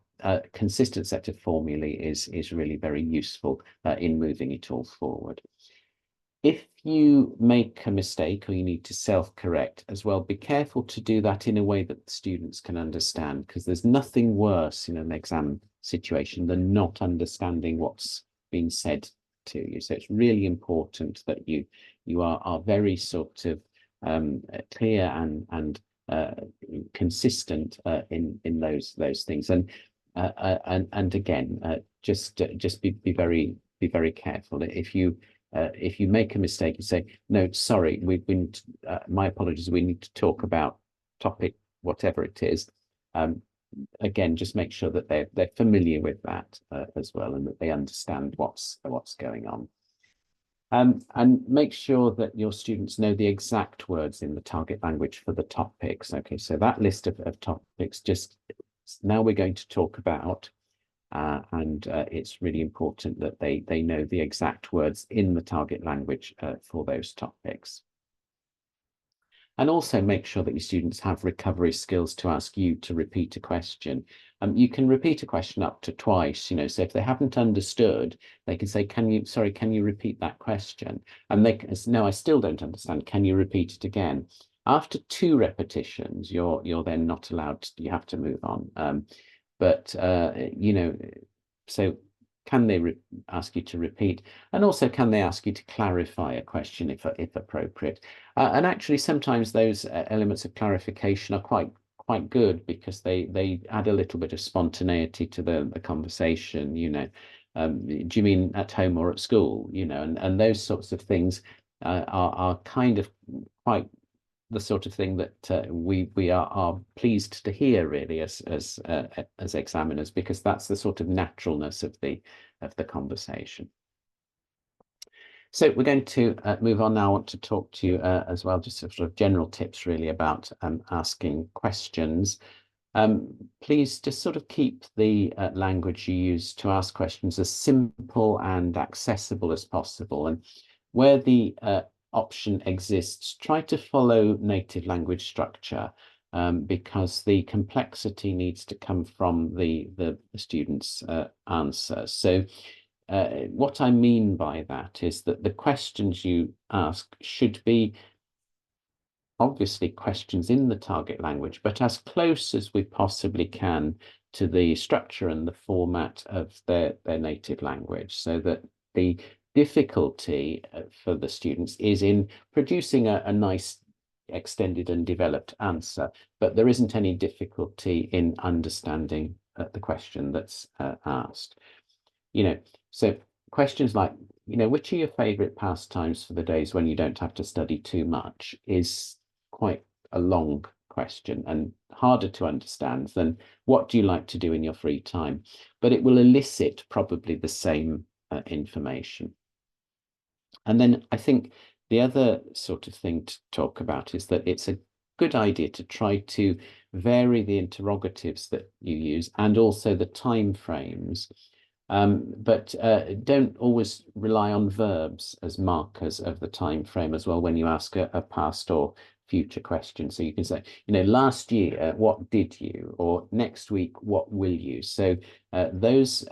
consistent set of formulae is really very useful in moving it all forward. If you make a mistake or you need to self-correct as well, be careful to do that in a way that the students can understand, because there's nothing worse in an exam situation than not understanding what's been said to you. So it's really important that you are very sort of clear and consistent in those things. And again, just be very careful. If you make a mistake, you say, no, sorry, my apologies, we need to talk about topic whatever it is. Again, just make sure that they're familiar with that as well, and that they understand what's going on. And make sure that your students know the exact words in the target language for the topics. Okay, so that list of topics, just now we're going to talk about, and it's really important that they know the exact words in the target language for those topics. And also make sure that your students have recovery skills to ask you to repeat a question. You can repeat a question up to twice, so if they haven't understood, they can say, can you repeat that question? And they can, no, I still don't understand. Can you repeat it again? After 2 repetitions, you're then not allowed to, you have to move on. So can they ask you to repeat? And also, can they ask you to clarify a question if appropriate? And actually, sometimes those elements of clarification are quite good, because they add a little bit of spontaneity to the conversation. Do you mean at home or at school? And those sorts of things are kind of quite the sort of thing that we are pleased to hear, really, as examiners, because that's the sort of naturalness of the conversation. So we're going to move on now. I want to talk to you as well, just sort of general tips really about asking questions. Please just sort of keep the language you use to ask questions as simple and accessible as possible. And where the option exists, try to follow native language structure, because the complexity needs to come from the student's answer. So what I mean by that is that the questions you ask should be obviously questions in the target language, but as close as we possibly can to the structure and the format of their native language, so that the difficulty for the students is in producing a nice extended and developed answer, but there isn't any difficulty in understanding the question that's asked. So questions like, which are your favorite pastimes for the days when you don't have to study too much, is quite a long question and harder to understand than what do you like to do in your free time, but it will elicit probably the same information. And then I think the other sort of thing to talk about is that it's a good idea to try to vary the interrogatives that you use and also the time frames, but don't always rely on verbs as markers of the time frame as well when you ask a past or future question. So you can say, last year, what did you? Or next week, what will you? So those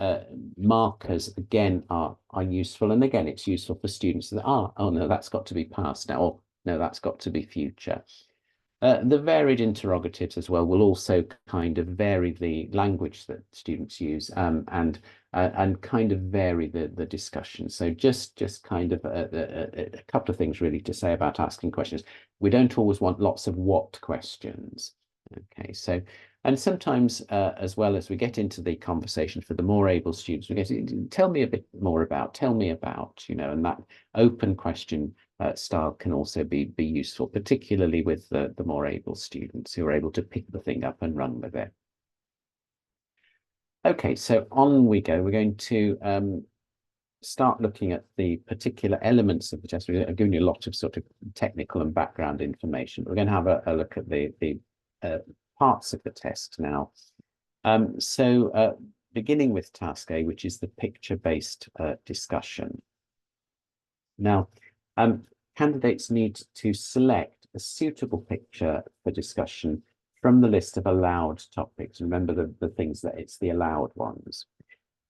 markers, again, are useful. And again, it's useful for students that oh, no, that's got to be past now. Or no, that's got to be future. The varied interrogatives as well will also kind of vary the language that students use, and kind of vary the discussion. So just kind of a couple of things really to say about asking questions. We don't always want lots of what questions. Okay, so, and sometimes as well, as we get into the conversation for the more able students, we get tell me a bit more about, and that open question style can also be useful, particularly with the more able students who are able to pick the thing up and run with it. Okay, so on we go. We're going to start looking at the particular elements of the test. I've given you a lot of sort of technical and background information. We're going to have a look at the parts of the test now. So beginning with task A, which is the picture-based discussion. Now, candidates need to select a suitable picture for discussion from the list of allowed topics. Remember the things that it's the allowed ones.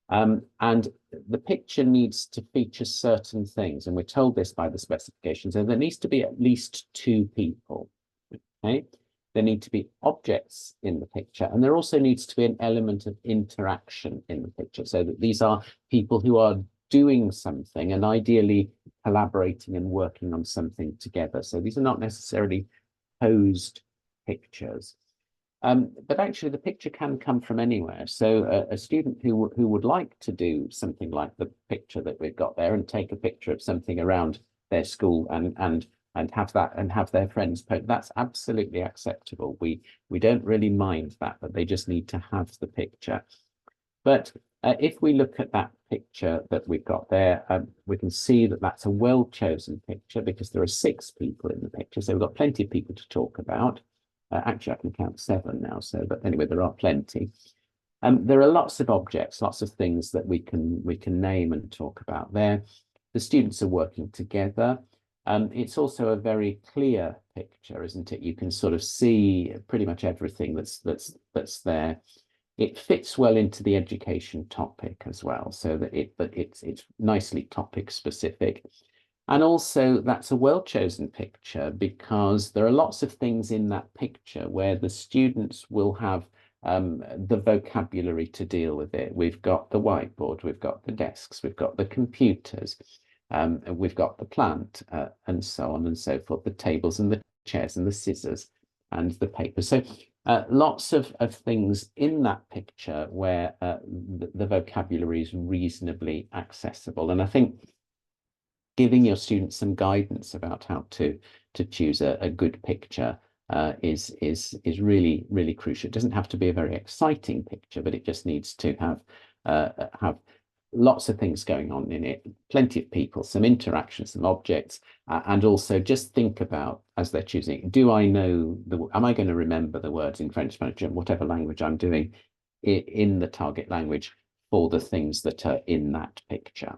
And the picture needs to feature certain things, and we're told this by the specification. So there needs to be at least 2 people. Okay, there need to be objects in the picture, and there also needs to be an element of interaction in the picture, so that these are people who are doing something and ideally collaborating and working on something together. So these are not necessarily posed pictures. But actually the picture can come from anywhere. So a student who would like to do something like the picture that we've got there and take a picture of something around their school and have their friends post, that's absolutely acceptable. We don't really mind that, but they just need to have the picture. But if we look at that picture that we've got there, we can see that that's a well-chosen picture because there are 6 people in the picture. So we've got plenty of people to talk about. Actually, I can count 7 now. So, but anyway, there are plenty. There are lots of objects, lots of things that we can name and talk about there. The students are working together. It's also a very clear picture, isn't it? You can sort of see pretty much everything that's there. It fits well into the education topic as well, so that it's nicely topic specific. And also that's a well-chosen picture because there are lots of things in that picture where the students will have the vocabulary to deal with it. We've got the whiteboard, we've got the desks, we've got the computers, we've got the plant, and so on and so forth, the tables and the chairs and the scissors and the paper. So lots of things in that picture where the vocabulary is reasonably accessible. And I think giving your students some guidance about how to choose a good picture is really crucial. It doesn't have to be a very exciting picture, but it just needs to have lots of things going on in it, plenty of people, some interaction, some objects, and also just think about, as they're choosing, do I know am I going to remember the words in French, Spanish, whatever language I'm doing in the target language for the things that are in that picture?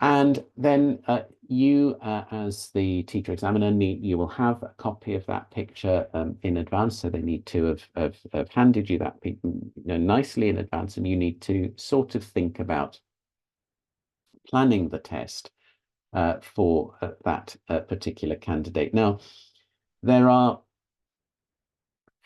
And then you, as the teacher examiner, you will have a copy of that picture in advance. So they need to have handed you that nicely in advance, and you need to sort of think about planning the test for that particular candidate. Now, there are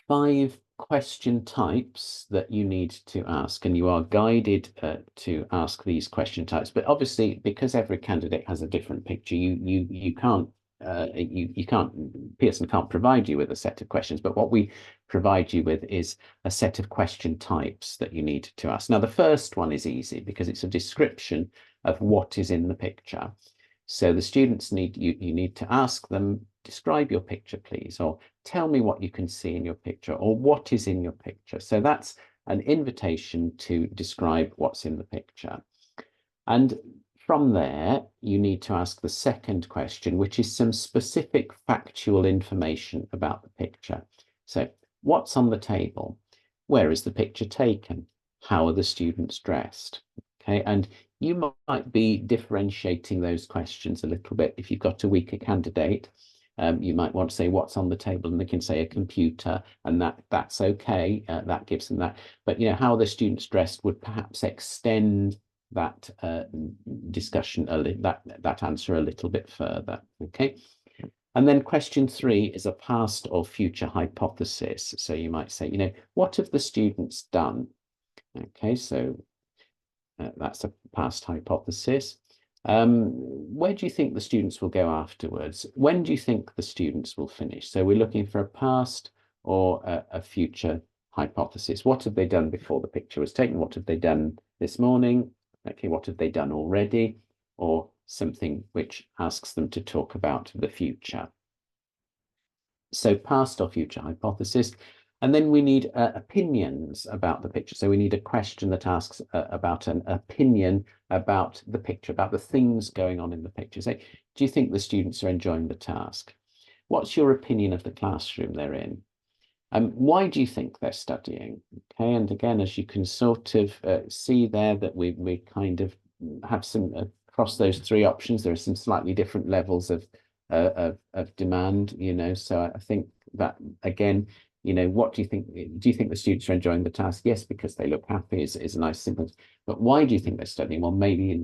5 question types that you need to ask, and you are guided to ask these question types. But obviously, because every candidate has a different picture, you can't Pearson can't provide you with a set of questions. But what we provide you with is a set of question types that you need to ask. Now, the first one is easy because it's a description of what is in the picture. So the students you need to ask them, describe your picture, please, or tell me what you can see in your picture, or what is in your picture. So that's an invitation to describe what's in the picture. And from there, you need to ask the second question, which is some specific factual information about the picture. So what's on the table? Where is the picture taken? How are the students dressed? Okay, and you might be differentiating those questions a little bit. If you've got a weaker candidate, you might want to say what's on the table, and they can say a computer, and that's okay. That gives them that. But how the students dressed would perhaps extend that discussion, that answer a little bit further. Okay. And then question 3 is a past or future hypothesis. So you might say, what have the students done? Okay, so that's a past hypothesis. Where do you think the students will go afterwards? When do you think the students will finish? So we're looking for a past or a future hypothesis. What have they done before the picture was taken? What have they done this morning? Okay, what have they done already? Or something which asks them to talk about the future. So past or future hypothesis. And then we need opinions about the picture. So we need a question that asks about an opinion about the picture, about the things going on in the picture. So do you think the students are enjoying the task? What's your opinion of the classroom they're in? Why do you think they're studying? Okay, and again, as you can sort of see there, that we kind of have some across those 3 options. There are some slightly different levels of demand, So I think that again, what do you think? Do you think the students are enjoying the task? Yes, because they look happy is a nice simple. But why do you think they're studying? Well, maybe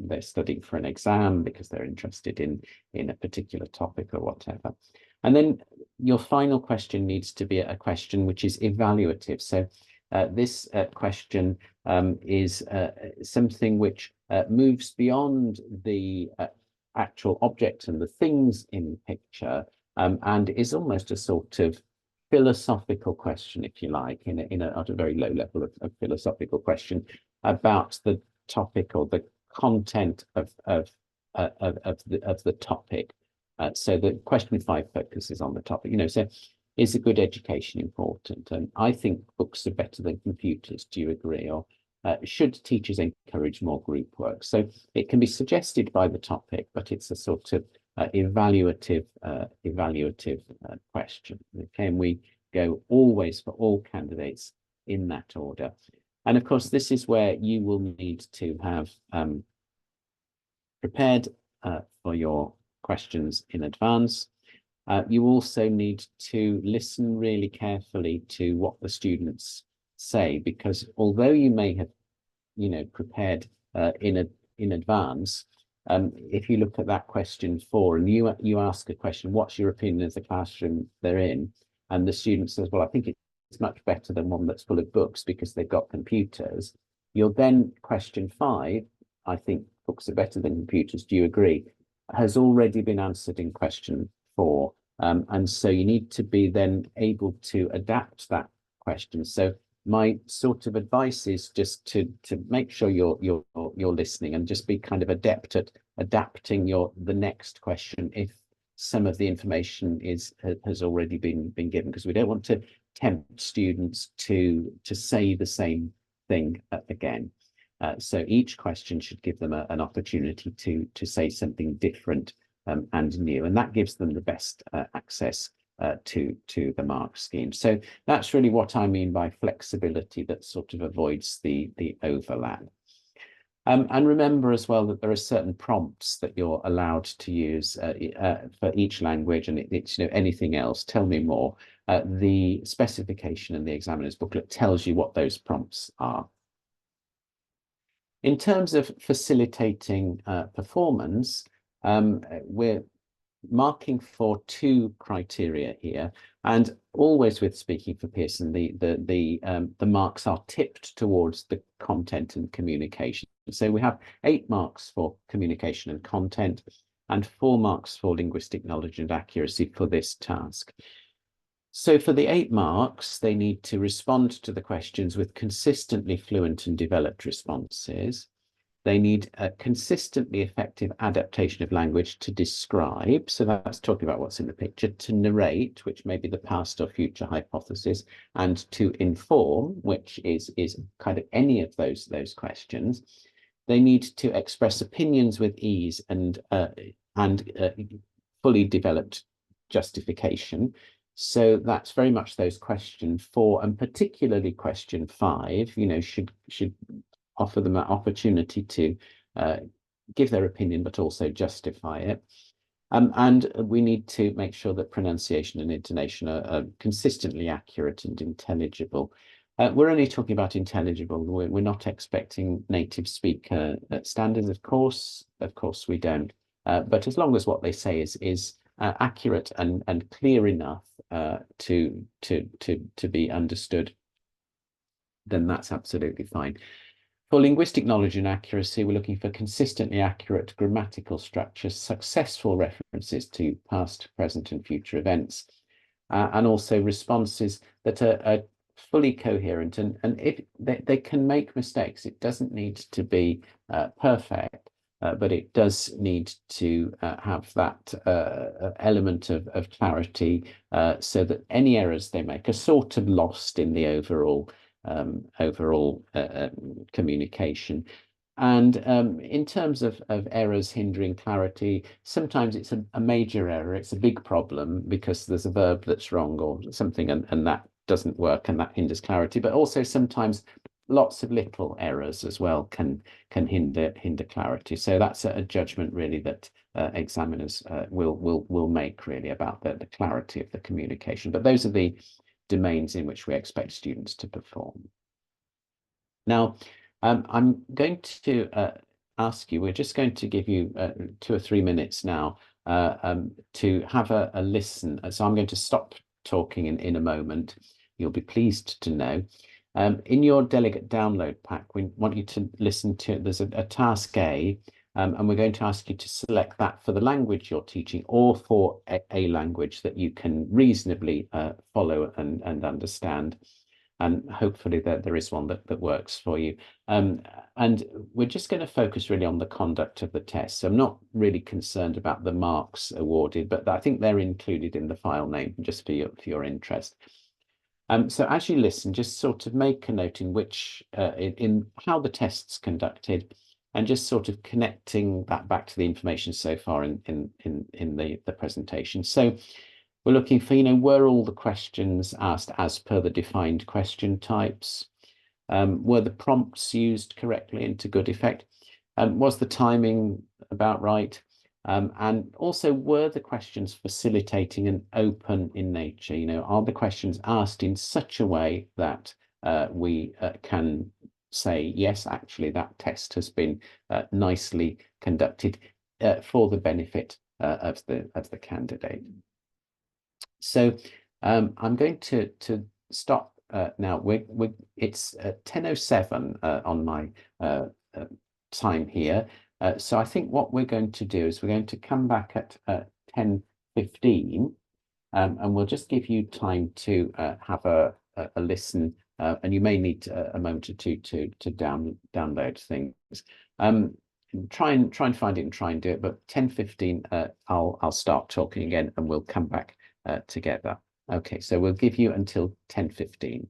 they're studying for an exam because they're interested in a particular topic or whatever. And then your final question needs to be a question which is evaluative. So this question is something which moves beyond the actual objects and the things in the picture, and is almost a sort of philosophical question, if you like, at a very low level of philosophical question about the topic or the content of the topic. So the question 5 focuses on the topic. So is a good education important? And I think books are better than computers. Do you agree? Or should teachers encourage more group work? So it can be suggested by the topic, but it's a sort of evaluative question. Okay, and we go always for all candidates in that order. And of course, this is where you will need to have prepared for your questions in advance. You also need to listen really carefully to what the students say, because although you may have, prepared in advance, if you look at that question 4 and you ask a question, what's your opinion of the classroom they're in? And the student says, well, I think it's much better than one that's full of books because they've got computers. You'll then question 5, I think books are better than computers. Do you agree? Has already been answered in question 4. And so you need to be then able to adapt that question. So my sort of advice is just to make sure you're listening and just be kind of adept at adapting the next question if some of the information has already been given, because we don't want to tempt students to say the same thing again. So each question should give them an opportunity to say something different and new, and that gives them the best access to the mark scheme. So that's really what I mean by flexibility that sort of avoids the overlap. And remember as well that there are certain prompts that you're allowed to use for each language, and it's anything else. Tell me more. The specification in the examiner's booklet tells you what those prompts are. In terms of facilitating performance, we're marking for 2 criteria here, and always with speaking for Pearson, the marks are tipped towards the content and communication. So we have 8 marks for communication and content, and 4 marks for linguistic knowledge and accuracy for this task. So for the 8 marks, they need to respond to the questions with consistently fluent and developed responses. They need a consistently effective adaptation of language to describe. So that's talking about what's in the picture, to narrate, which may be the past or future hypothesis, and to inform, which is kind of any of those questions. They need to express opinions with ease and fully developed justification. So that's very much those question 4, and particularly question 5, should offer them an opportunity to give their opinion, but also justify it. And we need to make sure that pronunciation and intonation are consistently accurate and intelligible. We're only talking about intelligible. We're not expecting native speaker standards, of course we don't. But as long as what they say is accurate and clear enough to be understood, then that's absolutely fine. For linguistic knowledge and accuracy, we're looking for consistently accurate grammatical structures, successful references to past, present, and future events, and also responses that are fully coherent. And if they can make mistakes, it doesn't need to be perfect, but it does need to have that element of clarity, so that any errors they make are sort of lost in the overall communication. And in terms of errors hindering clarity, sometimes it's a major error. It's a big problem because there's a verb that's wrong or something, and that doesn't work, and that hinders clarity. But also sometimes lots of little errors as well can hinder clarity. So that's a judgment really that examiners will make really about the clarity of the communication. But those are the domains in which we expect students to perform. Now, I'm going to ask you, we're just going to give you 2 or 3 minutes now to have a listen. So I'm going to stop talking in a moment. You'll be pleased to know. In your delegate download pack, we want you to listen to, there's a task A, and we're going to ask you to select that for the language you're teaching or for a language that you can reasonably follow and understand. And hopefully there is one that works for you. And we're just going to focus really on the conduct of the test. So I'm not really concerned about the marks awarded, but I think they're included in the file name just for your interest. So as you listen, just sort of make a note in which in how the test's conducted, and just sort of connecting that back to the information so far in the presentation. So we're looking for, were all the questions asked as per the defined question types? Were the prompts used correctly and to good effect? Was the timing about right? And also, were the questions facilitating and open in nature? Are the questions asked in such a way that we can say, yes, actually, that test has been nicely conducted for the benefit of the candidate. So I'm going to stop now. It's 10:07 on my time here. So I think what we're going to do is we're going to come back at 10:15, and we'll just give you time to have a listen, and you may need a moment or two to download things. Try and find it and try and do it, but 10:15 I'll start talking again and we'll come back together. Okay, so we'll give you until 10:15.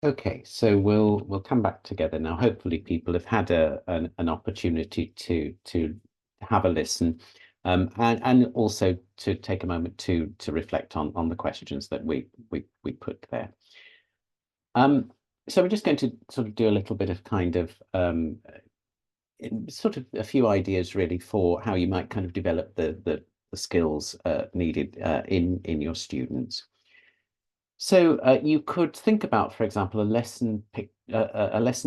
Okay, so we'll come back together now. Hopefully, people have had an opportunity to have a listen, and also to take a moment to reflect on the questions that we put there. So we're just going to sort of do a little bit of kind of sort of a few ideas really for how you might kind of develop the skills needed in your students. So you could think about, for example, a lesson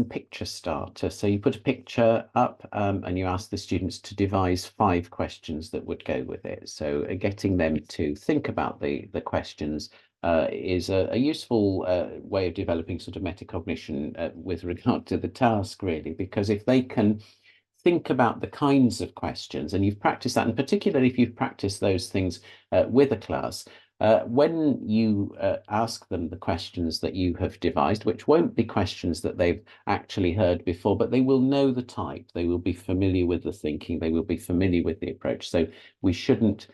picture starter. So you put a picture up and you ask the students to devise 5 questions that would go with it. So getting them to think about the questions is a useful way of developing sort of metacognition with regard to the task, really, because if they can think about the kinds of questions, and you've practiced that, and particularly if you've practiced those things with a class, when you ask them the questions that you have devised, which won't be questions that they've actually heard before, but they will know the type, they will be familiar with the thinking, they will be familiar with the approach. So we shouldn't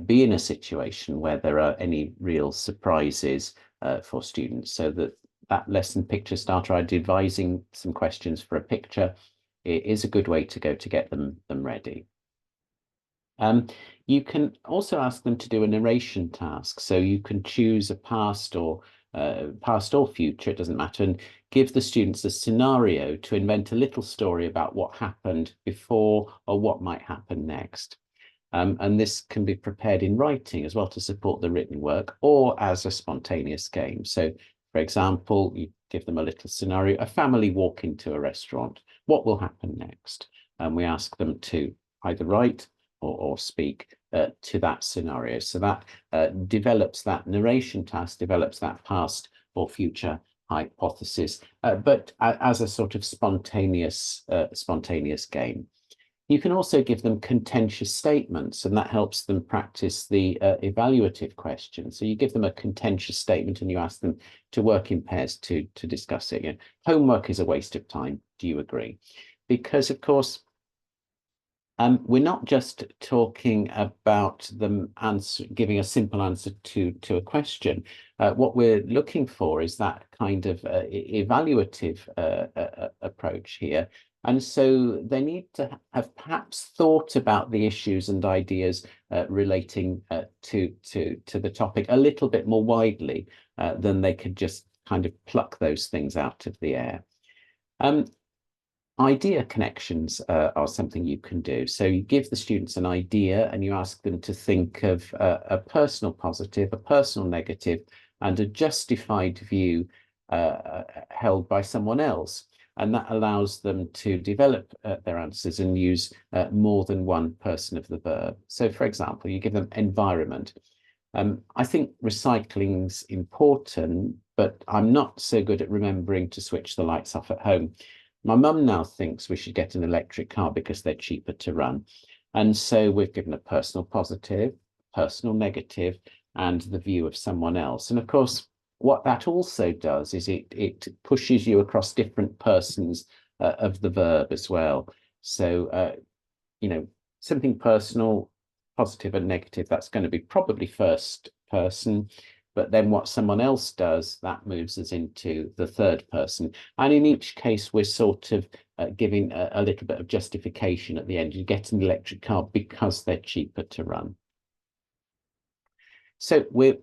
be in a situation where there are any real surprises for students. So that lesson picture starter, devising some questions for a picture, it is a good way to go to get them ready. You can also ask them to do a narration task. So you can choose a past or future, it doesn't matter, and give the students a scenario to invent a little story about what happened before or what might happen next. And this can be prepared in writing as well to support the written work or as a spontaneous game. So, for example, you give them a little scenario, a family walk into a restaurant. What will happen next? And we ask them to either write or speak to that scenario. So that develops that narration task, develops that past or future hypothesis, but as a sort of spontaneous game. You can also give them contentious statements, and that helps them practice the evaluative question. So you give them a contentious statement and you ask them to work in pairs to discuss it. You know, homework is a waste of time. Do you agree? Because, of course, we're not just talking about them giving a simple answer to a question. What we're looking for is that kind of evaluative approach here. And so they need to have perhaps thought about the issues and ideas relating to the topic a little bit more widely than they could just kind of pluck those things out of the air. Idea connections are something you can do. So you give the students an idea and you ask them to think of a personal positive, a personal negative, and a justified view held by someone else. And that allows them to develop their answers and use more than one person of the verb. So, for example, you give them environment. I think recycling's important, but I'm not so good at remembering to switch the lights off at home. My mum now thinks we should get an electric car because they're cheaper to run. And so we've given a personal positive, personal negative, and the view of someone else. And of course, what that also does is it pushes you across different persons of the verb as well. So, you know, something personal, positive and negative, that's going to be probably first person. But then what someone else does, that moves us into the third person. And in each case, we're sort of giving a little bit of justification at the end. You get an electric car because they're cheaper to run. So we're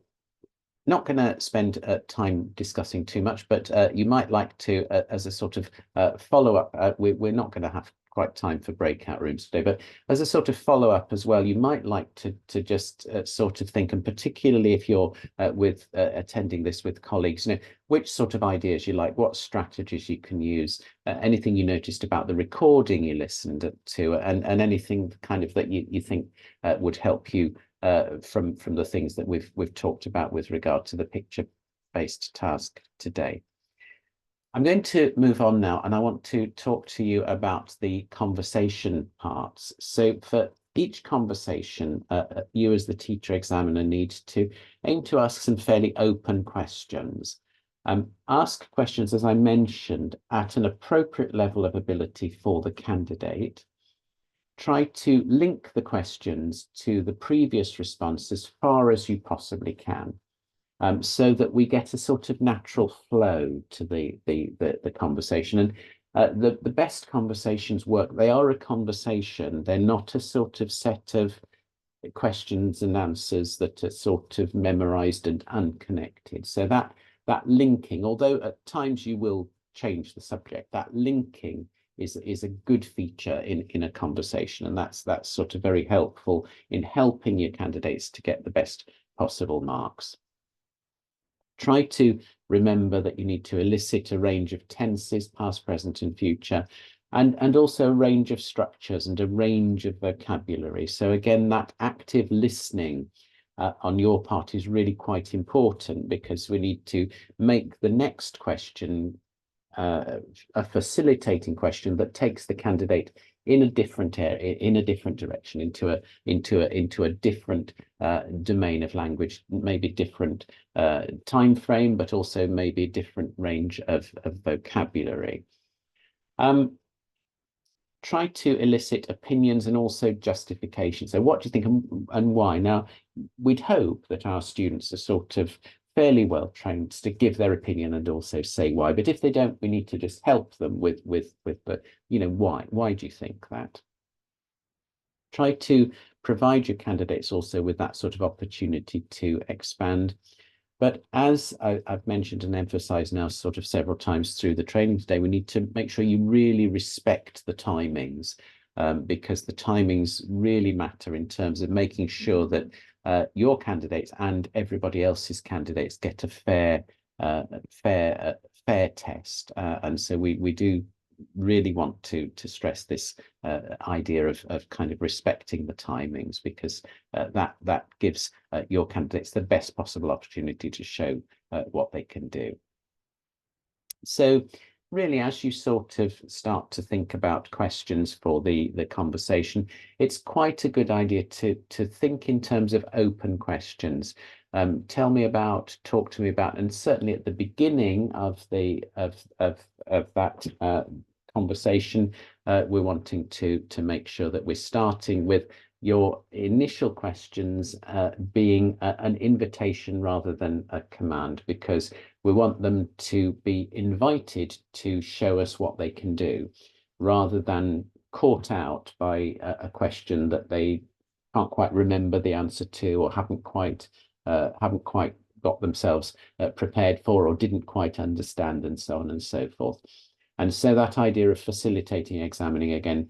not going to spend time discussing too much, but you might like to, as a sort of follow-up, we're not going to have quite time for breakout rooms today, but as a sort of follow-up as well, you might like to just sort of think, and particularly if you're attending this with colleagues, you know, which sort of ideas you like, what strategies you can use, anything you noticed about the recording you listened to, and anything kind of that you think would help you from the things that we've talked about with regard to the picture-based task today. I'm going to move on now, and I want to talk to you about the conversation parts. So for each conversation, you as the teacher examiner need to aim to ask some fairly open questions. Ask questions, as I mentioned, at an appropriate level of ability for the candidate. Try to link the questions to the previous response as far as you possibly can. so that we get a sort of natural flow to the conversation. And the best conversations work. They are a conversation. They're not a sort of set of questions and answers that are sort of memorized and unconnected. So that linking, although at times you will change the subject, that linking is a good feature in a conversation, and that's sort of very helpful in helping your candidates to get the best possible marks. Try to remember that you need to elicit a range of tenses, past, present, and future, and also a range of structures and a range of vocabulary. So again, that active listening on your part is really quite important, because we need to make the next question a facilitating question that takes the candidate in a different area, in a different direction, into a different domain of language, maybe different time frame, but also maybe a different range of vocabulary. Try to elicit opinions and also justification. So what do you think and why? Now, we'd hope that our students are sort of fairly well trained to give their opinion and also say why. But if they don't, we need to just help them with the, why? Why do you think that? Try to provide your candidates also with that sort of opportunity to expand. But as I've mentioned and emphasized now sort of several times through the training today, we need to make sure you really respect the timings, because the timings really matter in terms of making sure that your candidates and everybody else's candidates get a fair test. And so we do really want to stress this idea of kind of respecting the timings, because that gives your candidates the best possible opportunity to show what they can do. So really, as you sort of start to think about questions for the conversation, it's quite a good idea to think in terms of open questions. Tell me about, talk to me about, and certainly at the beginning of that conversation, we're wanting to make sure that we're starting with your initial questions being an invitation rather than a command, because we want them to be invited to show us what they can do, rather than caught out by a question that they can't quite remember the answer to, or haven't quite got themselves prepared for, or didn't quite understand, and so on and so forth. And so that idea of facilitating examining again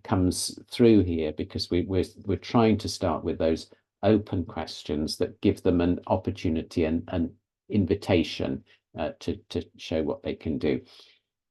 comes through here, because we're trying to start with those open questions that give them an opportunity and an invitation to show what they can do.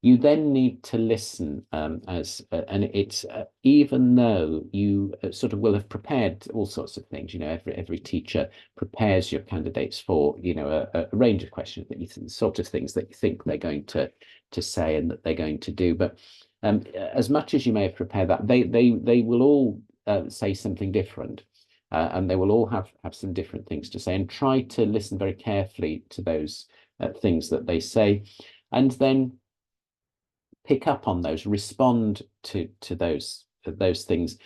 You then need to listen, and it's even though you sort of will have prepared all sorts of things, every teacher prepares your candidates for, a range of questions that sort of things that you think they're going to say and that they're going to do. But as much as you may have prepared that, they will all say something different, and they will all have some different things to say, and try to listen very carefully to those things that they say, and then pick up on those, respond to those things.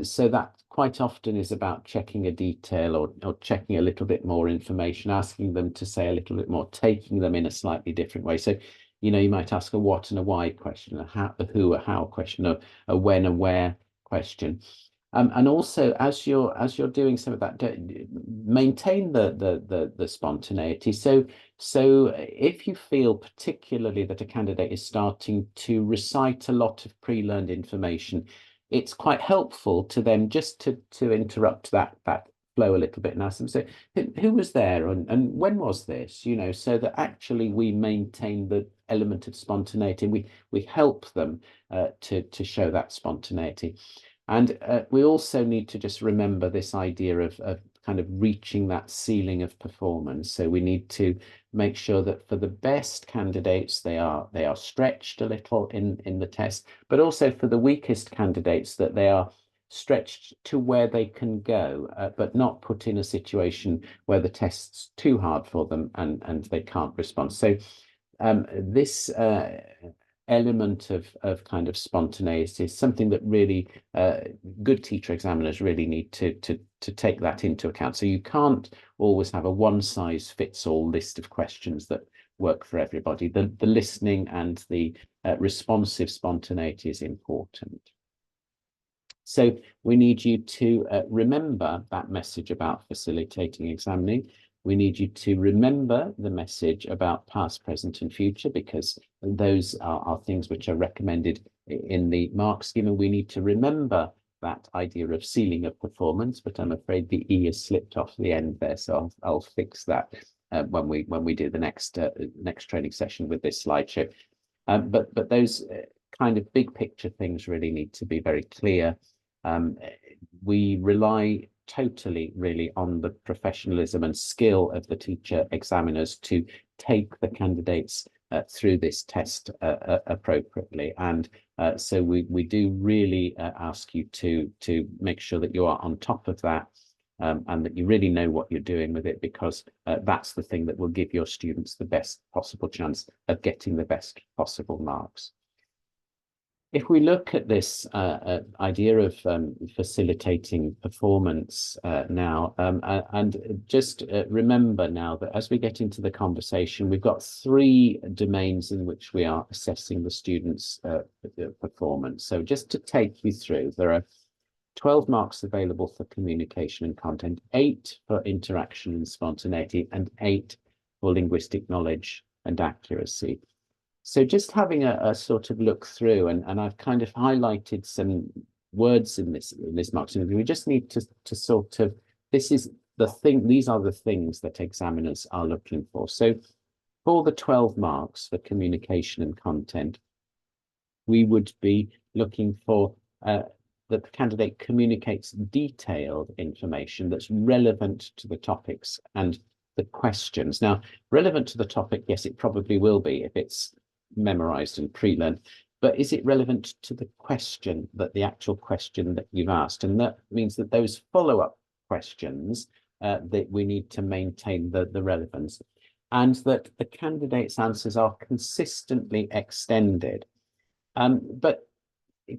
So that quite often is about checking a detail or checking a little bit more information, asking them to say a little bit more, taking them in a slightly different way. So, you might ask a what and a why question, a who, a how question, a when, a where question. And also, as you're doing some of that, maintain the spontaneity. So if you feel particularly that a candidate is starting to recite a lot of pre-learned information, it's quite helpful to them just to interrupt that flow a little bit and ask them, so who was there and when was this? So that actually we maintain the element of spontaneity, and we help them to show that spontaneity. And we also need to just remember this idea of kind of reaching that ceiling of performance. So we need to make sure that for the best candidates, they are stretched a little in the test, but also for the weakest candidates, that they are stretched to where they can go, but not put in a situation where the test's too hard for them and they can't respond. So this element of kind of spontaneity is something that really good teacher examiners really need to take that into account. So you can't always have a one-size-fits-all list of questions that work for everybody. The listening and the responsive spontaneity is important. So we need you to remember that message about facilitating examining. We need you to remember the message about past, present, and future, because those are things which are recommended in the mark scheme. And we need to remember that idea of ceiling of performance, but I'm afraid the E has slipped off the end there. So I'll fix that when we do the next training session with this slideshow. But those kind of big picture things really need to be very clear. We rely totally really on the professionalism and skill of the teacher examiners to take the candidates through this test appropriately. And so we do really ask you to make sure that you are on top of that and that you really know what you're doing with it, because that's the thing that will give your students the best possible chance of getting the best possible marks. If we look at this idea of facilitating performance now, and just remember now that as we get into the conversation, we've got 3 domains in which we are assessing the students' performance. So just to take you through, there are 12 marks available for communication and content, 8 for interaction and spontaneity, and 8 for linguistic knowledge and accuracy. So just having a sort of look through, and I've kind of highlighted some words in this mark scheme. We just need to sort of, this is the thing, these are the things that examiners are looking for. So for the 12 marks for communication and content, we would be looking for that the candidate communicates detailed information that's relevant to the topics and the questions. Now, relevant to the topic, yes, it probably will be if it's memorized and pre-learned, but is it relevant to the question, that the actual question that you've asked? And that means that those follow-up questions, that we need to maintain the relevance, and that the candidate's answers are consistently extended. But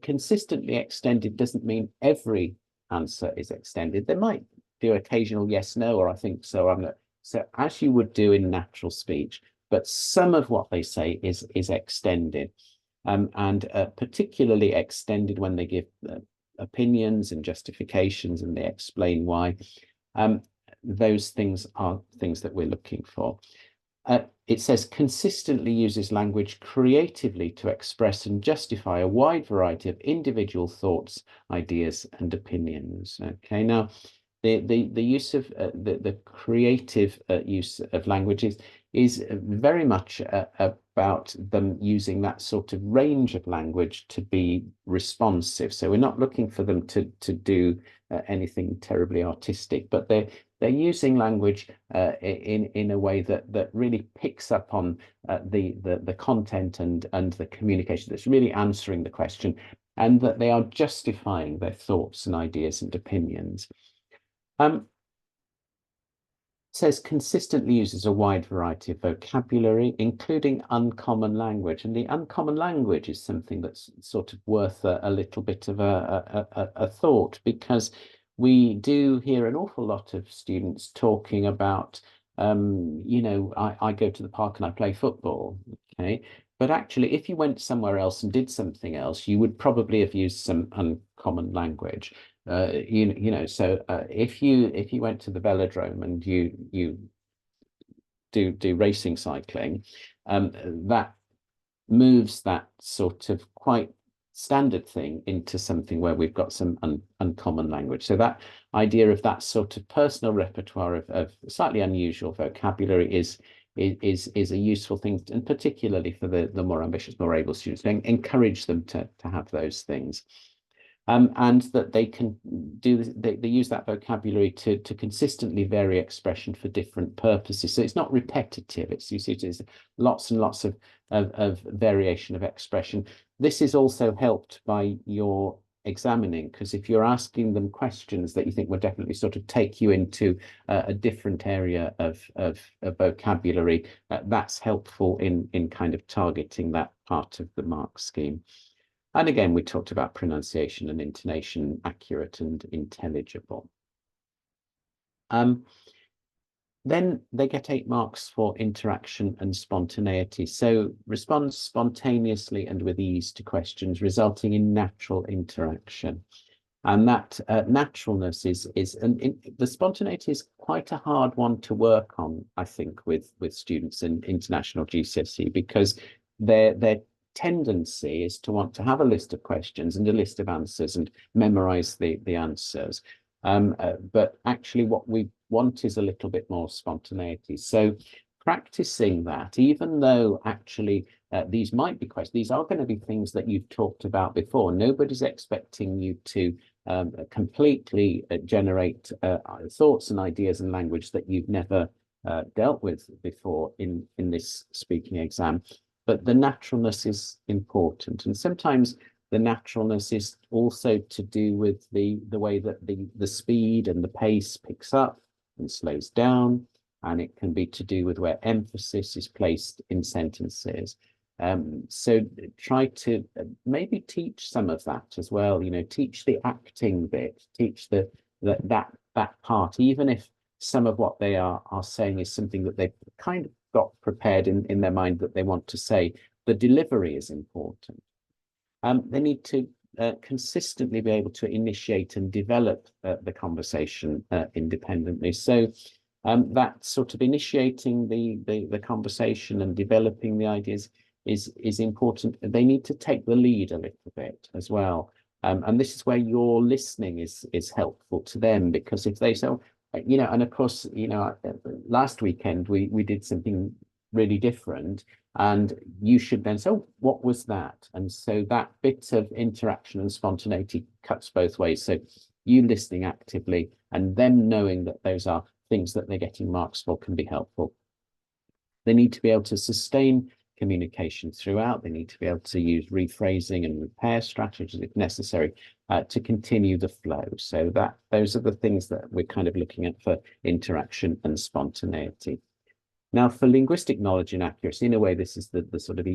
consistently extended doesn't mean every answer is extended. They might do occasional yes, no, or I think so, I'm not. So as you would do in natural speech, but some of what they say is extended, and particularly extended when they give opinions and justifications and they explain why. Those things are things that we're looking for. It says consistently uses language creatively to express and justify a wide variety of individual thoughts, ideas, and opinions. Okay, now the use of the creative use of languages is very much about them using that sort of range of language to be responsive. So we're not looking for them to do anything terribly artistic, but they're using language in a way that really picks up on the content and the communication that's really answering the question, and that they are justifying their thoughts and ideas and opinions. Says consistently uses a wide variety of vocabulary, including uncommon language. And the uncommon language is something that's sort of worth a little bit of a thought, because we do hear an awful lot of students talking about, you know, I go to the park and I play football, okay? But actually, if you went somewhere else and did something else, you would probably have used some uncommon language. You know, so if you went to the velodrome and you do racing cycling, that moves that sort of quite standard thing into something where we've got some uncommon language. So that idea of that sort of personal repertoire of slightly unusual vocabulary is a useful thing, and particularly for the more ambitious, more able students, encourage them to have those things. And that they can do, they use that vocabulary to consistently vary expression for different purposes. So it's not repetitive. It's, you see, it's lots and lots of variation of expression. This is also helped by your examining, because if you're asking them questions that you think will definitely sort of take you into a different area of vocabulary, that's helpful in kind of targeting that part of the mark scheme. And again, we talked about pronunciation and intonation, accurate and intelligible. Then they get 8 marks for interaction and spontaneity. So respond spontaneously and with ease to questions, resulting in natural interaction. And that naturalness the spontaneity is quite a hard one to work on, I think, with students in international GCSE, because their tendency is to want to have a list of questions and a list of answers and memorize the answers. But actually what we want is a little bit more spontaneity. So practicing that, even though actually these might be questions, these are going to be things that you've talked about before. Nobody's expecting you to completely generate thoughts and ideas and language that you've never dealt with before in this speaking exam. But the naturalness is important. And sometimes the naturalness is also to do with the way that the speed and the pace picks up and slows down. And it can be to do with where emphasis is placed in sentences. So try to maybe teach some of that as well, teach the acting bit, teach that part, even if some of what they are saying is something that they've kind of got prepared in their mind that they want to say. The delivery is important. They need to consistently be able to initiate and develop the conversation independently. So that sort of initiating the conversation and developing the ideas is important. They need to take the lead a little bit as well. And this is where your listening is helpful to them, because if they say, and of course, last weekend we did something really different, and you should then say, what was that? And so that bit of interaction and spontaneity cuts both ways. So you listening actively and them knowing that those are things that they're getting marks for can be helpful. They need to be able to sustain communication throughout. They need to be able to use rephrasing and repair strategies if necessary to continue the flow. So those are the things that we're kind of looking at for interaction and spontaneity. Now, for linguistic knowledge and accuracy, in a way, this is the sort of the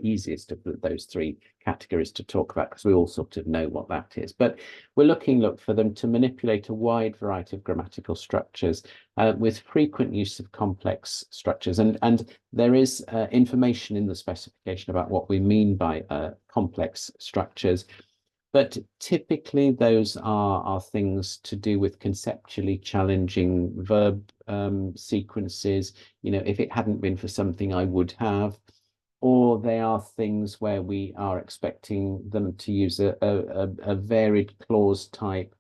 easiest of those 3 categories to talk about, because we all sort of know what that is. But we're looking for them to manipulate a wide variety of grammatical structures with frequent use of complex structures. And there is information in the specification about what we mean by complex structures. But typically those are things to do with conceptually challenging verb sequences. If it hadn't been for something, I would have. Or they are things where we are expecting them to use a varied clause type,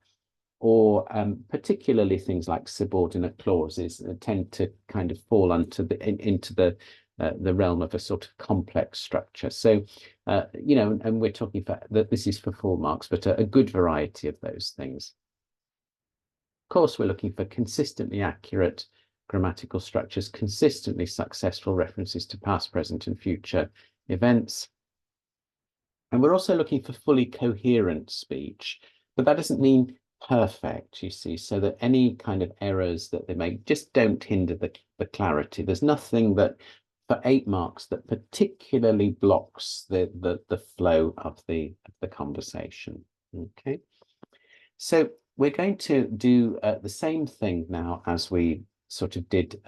or particularly things like subordinate clauses tend to kind of fall into the realm of a sort of complex structure. So, and we're talking that this is for 4 marks, but a good variety of those things. Of course, we're looking for consistently accurate grammatical structures, consistently successful references to past, present, and future events. And we're also looking for fully coherent speech, but that doesn't mean perfect, you see, so that any kind of errors that they make just don't hinder the clarity. There's nothing that for 8 marks that particularly blocks the flow of the conversation. Okay, so we're going to do the same thing now as we sort of did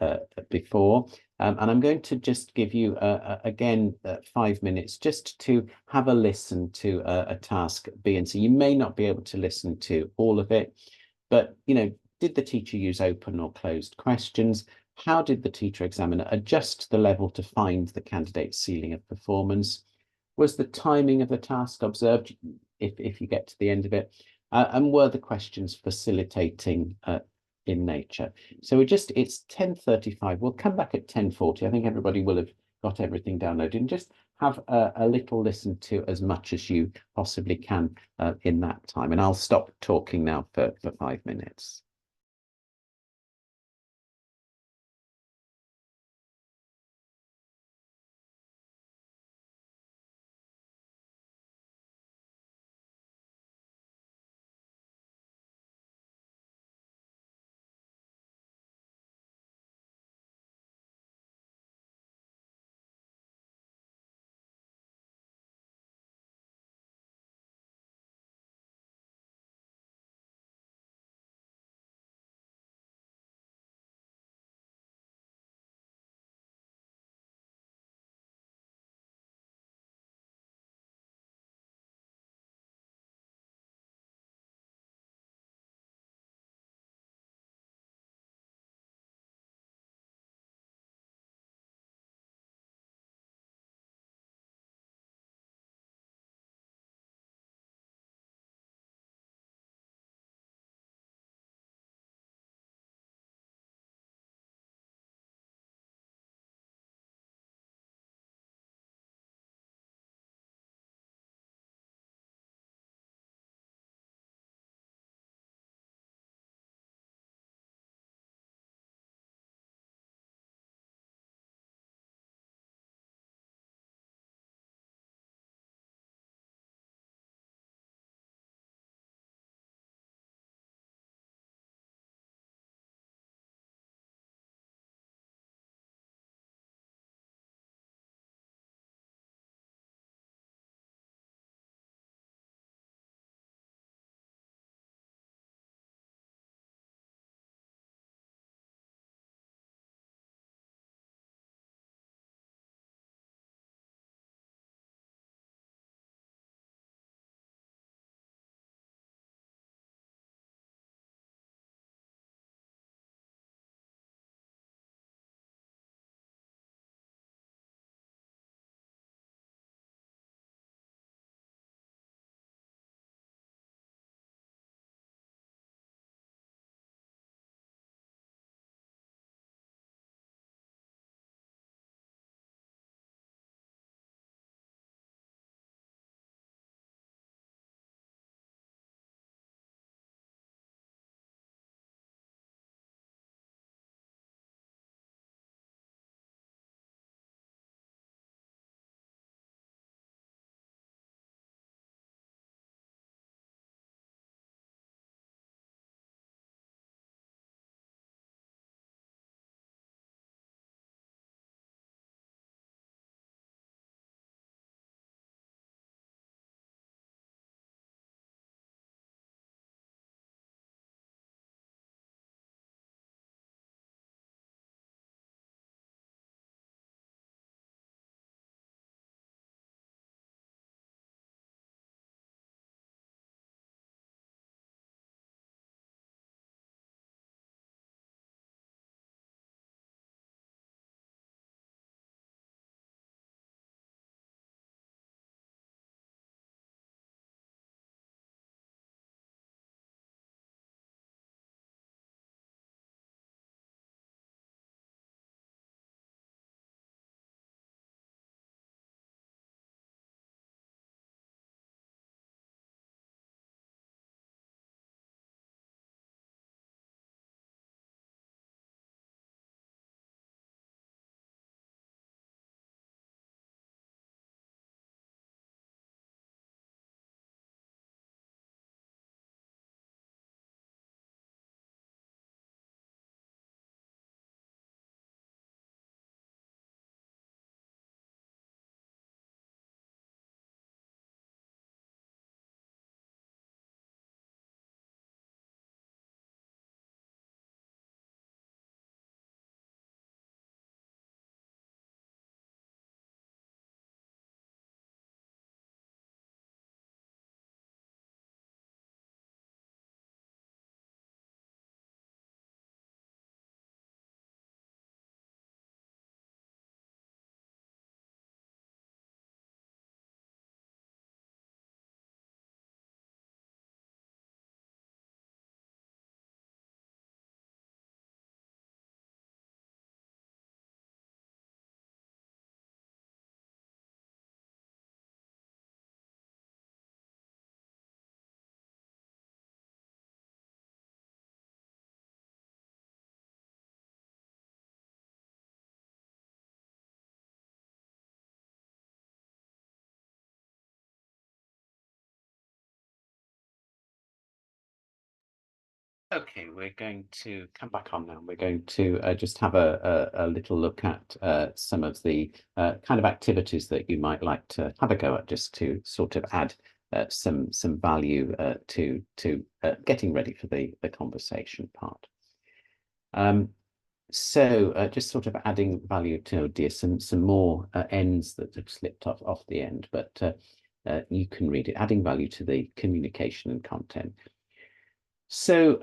before, and I'm going to just give you again 5 minutes just to have a listen to a task B and C. You may not be able to listen to all of it, but did the teacher use open or closed questions? How did the teacher examiner adjust the level to find the candidate's ceiling of performance? Was the timing of the task observed if you get to the end of it? And were the questions facilitating in nature? So it's 10:35. We'll come back at 10:40. I think everybody will have got everything downloaded, and just have a little listen to as much as you possibly can in that time. And I'll stop talking now for 5 minutes. Okay, we're going to come back on now. We're going to just have a little look at some of the kind of activities that you might like to have a go at, just to sort of add some value to getting ready for the conversation part. So just sort of adding value to, oh dear, some more ends that have slipped off the end, but you can read it. Adding value to the communication and content. So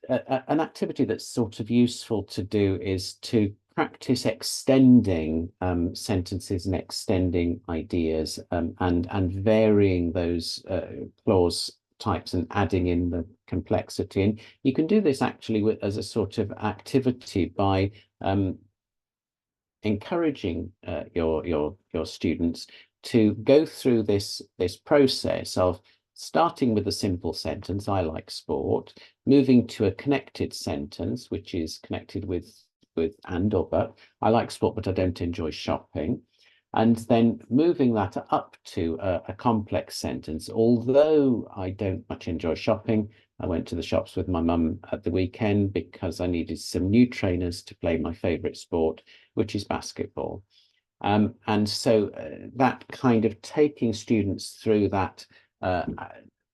an activity that's sort of useful to do is to practice extending sentences and extending ideas and varying those clause types and adding in the complexity. And you can do this actually as a sort of activity by encouraging your students to go through this process of starting with a simple sentence, I like sport, moving to a connected sentence, which is connected with and or but. I like sport, but I don't enjoy shopping. And then moving that up to a complex sentence. Although I don't much enjoy shopping, I went to the shops with my mum at the weekend because I needed some new trainers to play my favorite sport, which is basketball. And so that kind of taking students through that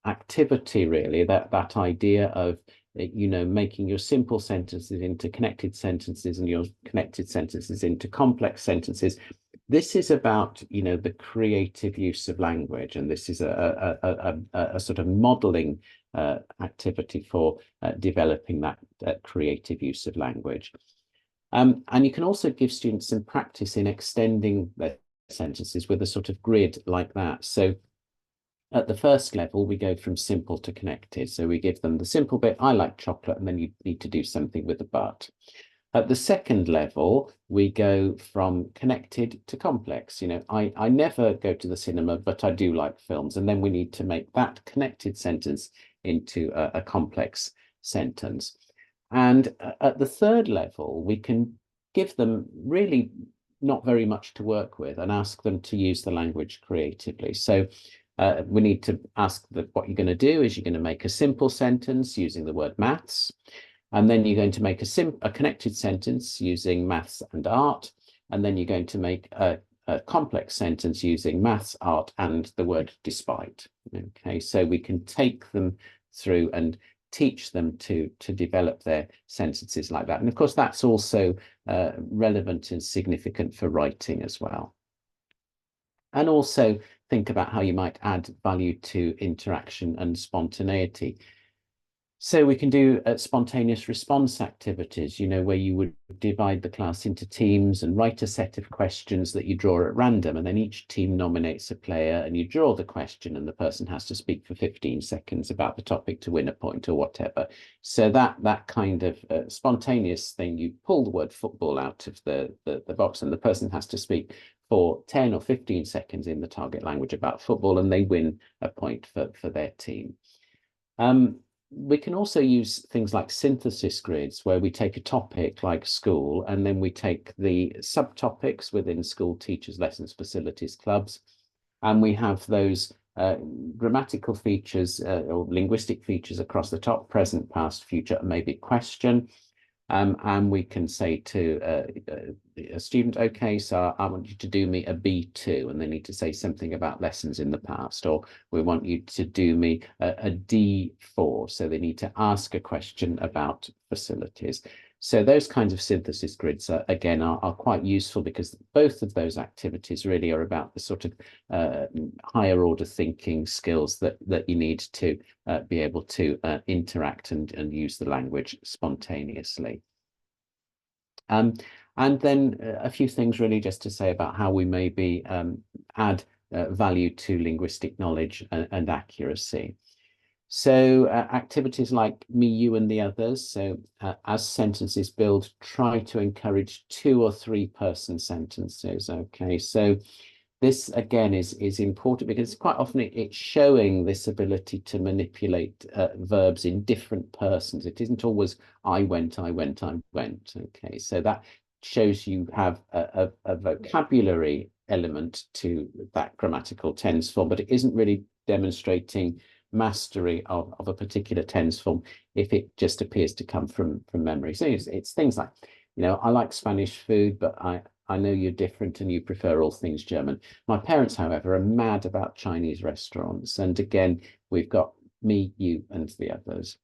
activity, really, that idea of making your simple sentences into connected sentences and your connected sentences into complex sentences. This is about the creative use of language, and this is a sort of modeling activity for developing that creative use of language. And you can also give students some practice in extending their sentences with a sort of grid like that. So at the first level, we go from simple to connected. So we give them the simple bit, I like chocolate, and then you need to do something with the but. At the second level, we go from connected to complex. I never go to the cinema, but I do like films. And then we need to make that connected sentence into a complex sentence. And at the third level, we can give them really not very much to work with and ask them to use the language creatively. So we need to ask that what you're going to do is you're going to make a simple sentence using the word maths. And then you're going to make a connected sentence using maths and art. And then you're going to make a complex sentence using maths, art, and the word despite. Okay, so we can take them through and teach them to develop their sentences like that. And of course, that's also relevant and significant for writing as well. And also think about how you might add value to interaction and spontaneity. So we can do spontaneous response activities, where you would divide the class into teams and write a set of questions that you draw at random, and then each team nominates a player and you draw the question and the person has to speak for 15 seconds about the topic to win a point or whatever. So that kind of spontaneous thing, you pull the word football out of the box and the person has to speak for 10 or 15 seconds in the target language about football, and they win a point for their team. We can also use things like synthesis grids, where we take a topic like school, and then we take the subtopics within school, teachers, lessons, facilities, clubs, and we have those grammatical features or linguistic features across the top: present, past, future, maybe question. And we can say to a student, okay, so I want you to do me a B2, and they need to say something about lessons in the past, or we want you to do me a D4, so they need to ask a question about facilities. So those kinds of synthesis grids, again, are quite useful, because both of those activities really are about the sort of higher order thinking skills that you need to be able to interact and use the language spontaneously. And then a few things really just to say about how we maybe add value to linguistic knowledge and accuracy. So activities like me, you, and the others. So as sentences build, try to encourage 2 or 3 person sentences. Okay, so this again is important, because quite often it's showing this ability to manipulate verbs in different persons. It isn't always I went, I went, I went. Okay, so that shows you have a vocabulary element to that grammatical tense form, but it isn't really demonstrating mastery of a particular tense form if it just appears to come from memory. So it's things like, you know, I like Spanish food, but I know you're different and you prefer all things German. My parents, however, are mad about Chinese restaurants. And again, we've got me, you, and the others.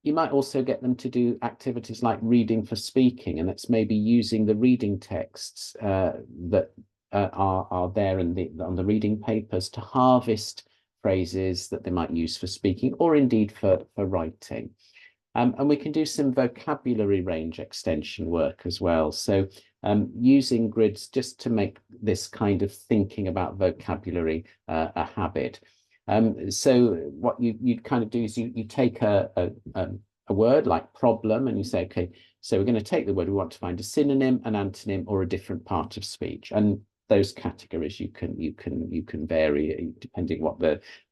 You might also get them to do activities like reading for speaking, and that's maybe using the reading texts that are there on the reading papers to harvest phrases that they might use for speaking or indeed for writing. And we can do some vocabulary range extension work as well. So using grids just to make this kind of thinking about vocabulary a habit. So what you kind of do is you take a word like problem and you say, okay, so we're going to take the word, we want to find a synonym, an antonym, or a different part of speech. And those categories you can vary depending what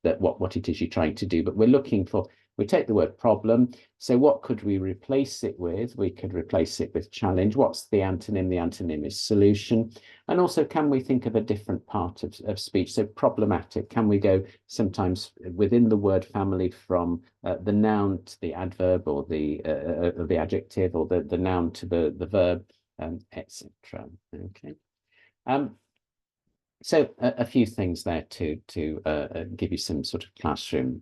what it is you're trying to do. But we're looking for, we take the word problem. So what could we replace it with? We could replace it with challenge. What's the antonym? The antonym is solution. And also, can we think of a different part of speech? So problematic, can we go sometimes within the word family from the noun to the adverb or the adjective, or the noun to the verb, etc. Okay. So a few things there to give you some sort of classroom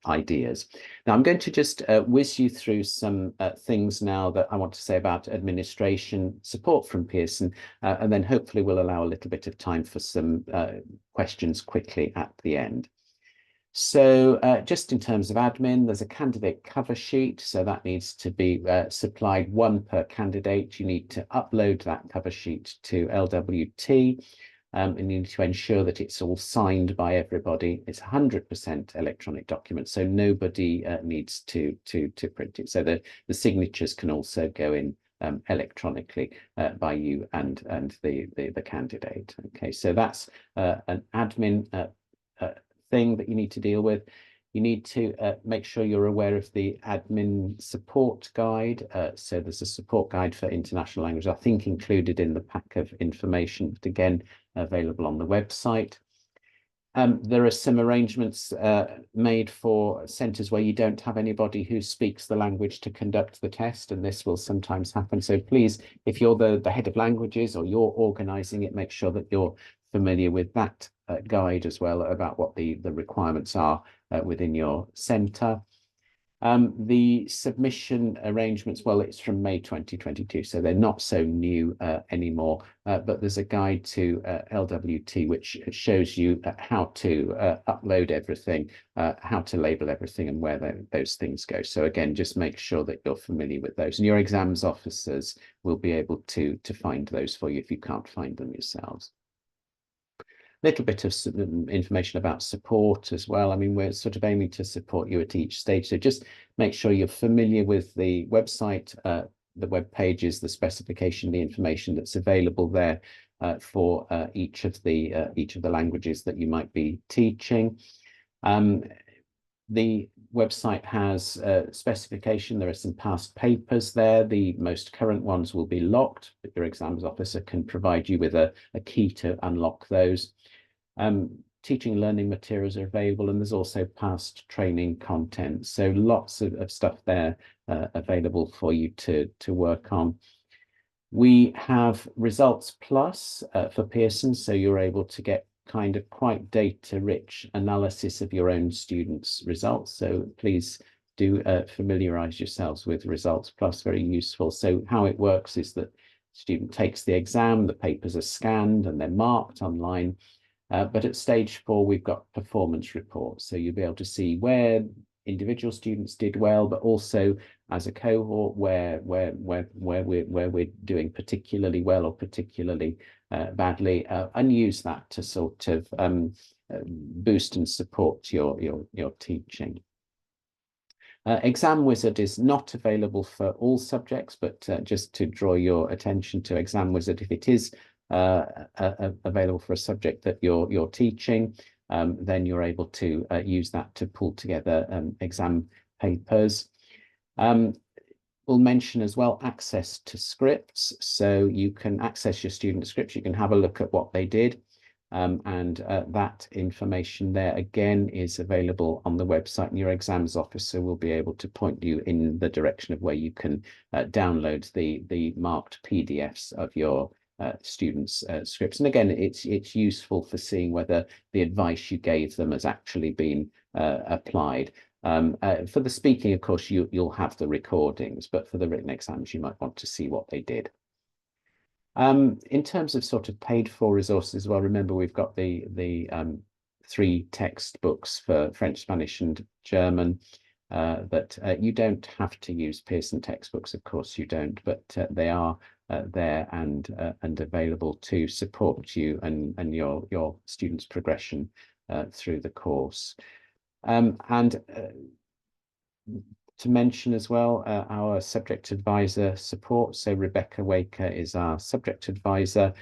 ideas. Now I'm going to just whiz you through some things now that I want to say about administration support from Pearson, and then hopefully we'll allow a little bit of time for some questions quickly at the end. So just in terms of admin, there's a candidate cover sheet. So that needs to be supplied, one per candidate. You need to upload that cover sheet to LWT. And you need to ensure that it's all signed by everybody. It's 100% electronic document, so nobody needs to print it. So the signatures can also go in electronically by you and the candidate. Okay, so that's an admin thing that you need to deal with. You need to make sure you're aware of the admin support guide. So there's a support guide for international language, I think included in the pack of information, but again, available on the website. There are some arrangements made for centres where you don't have anybody who speaks the language to conduct the test, and this will sometimes happen. So please, if you're the head of languages or you're organising it, make sure that you're familiar with that guide as well about what the requirements are within your centre. The submission arrangements, well, it's from May 2022, so they're not so new anymore, but there's a guide to LWT which shows you how to upload everything, how to label everything, and where those things go. So again, just make sure that you're familiar with those, and your exams officers will be able to find those for you if you can't find them yourselves. Little bit of information about support as well. I mean, we're sort of aiming to support you at each stage. So just make sure you're familiar with the website, the web pages, the specification, the information that's available there for each of the languages that you might be teaching. The website has specification. There are some past papers there. The most current ones will be locked, but your exams officer can provide you with a key to unlock those. Teaching and learning materials are available, and there's also past training content. So lots of stuff there available for you to work on. We have Results Plus for Pearson, so you're able to get kind of quite data-rich analysis of your own students' results. So please do familiarise yourselves with Results Plus, very useful. So how it works is that the student takes the exam, the papers are scanned and they're marked online. But at stage 4, we've got performance reports. So you'll be able to see where individual students did well, but also as a cohort where we're doing particularly well or particularly badly, and use that to sort of boost and support your teaching. Exam Wizard is not available for all subjects, but just to draw your attention to Exam Wizard, if it is available for a subject that you're teaching, then you're able to use that to pull together exam papers. We'll mention as well access to scripts, so you can access your student scripts. You can have a look at what they did. and that information there again is available on the website, and your exams officer will be able to point you in the direction of where you can download the marked PDFs of your students' scripts. And again, it's useful for seeing whether the advice you gave them has actually been applied. For the speaking, of course, you'll have the recordings, but for the written exams, you might want to see what they did. In terms of sort of paid for resources, well, remember we've got the 3 textbooks for French, Spanish, and German. But you don't have to use Pearson textbooks, of course you don't, but they are there and available to support you and your students' progression through the course. And to mention as well, our subject advisor support. So Rebecca Waker is our subject advisor.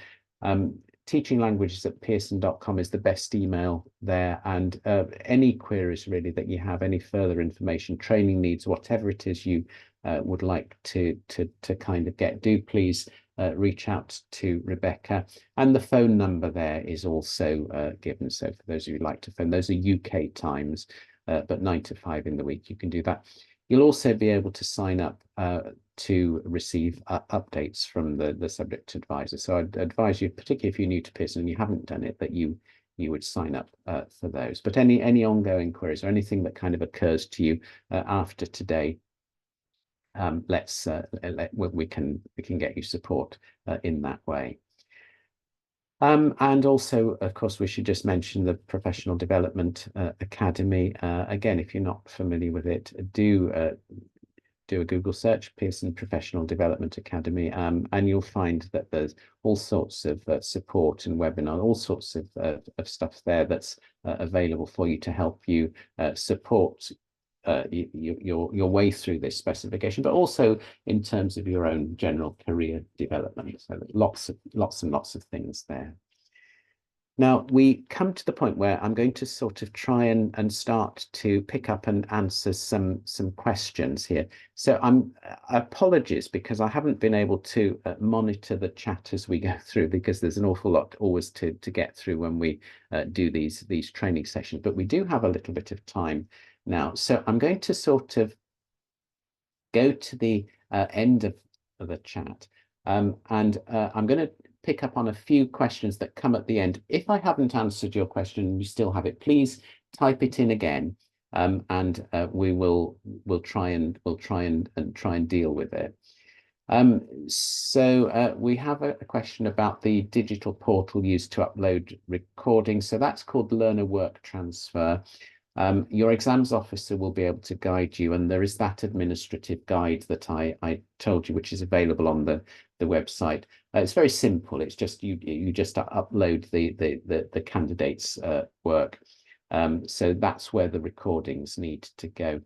teachinglanguages@pearson.com is the best email there, and any queries really that you have, any further information, training needs, whatever it is you would like to kind of get, do please reach out to Rebecca. And the phone number there is also given, so for those of you who'd like to phone, those are UK times, but 9 to 5 in the week you can do that. You'll also be able to sign up to receive updates from the subject advisor. So I'd advise you, particularly if you're new to Pearson and you haven't done it, that you would sign up for those. But any ongoing queries or anything that kind of occurs to you after today, we can get you support in that way. And also, of course, we should just mention the Professional Development Academy. Again, if you're not familiar with it, do a Google search, Pearson Professional Development Academy, and you'll find that there's all sorts of support and webinar, all sorts of stuff there that's available for you to help you support your way through this specification, but also in terms of your own general career development. So lots and lots of things there. Now we come to the point where I'm going to sort of try and start to pick up and answer some questions here. So apologies because I haven't been able to monitor the chat as we go through, because there's an awful lot always to get through when we do these training sessions, but we do have a little bit of time now. So I'm going to sort of go to the end of the chat, and I'm going to pick up on a few questions that come at the end. If I haven't answered your question and you still have it, please type it in again, and we'll try and deal with it. So we have a question about the digital portal used to upload recordings. So that's called Learner Work Transfer. Your exams officer will be able to guide you, and there is that administrative guide that I told you, which is available on the website. It's very simple. It's just you just upload the candidate's work. So that's where the recordings need to go.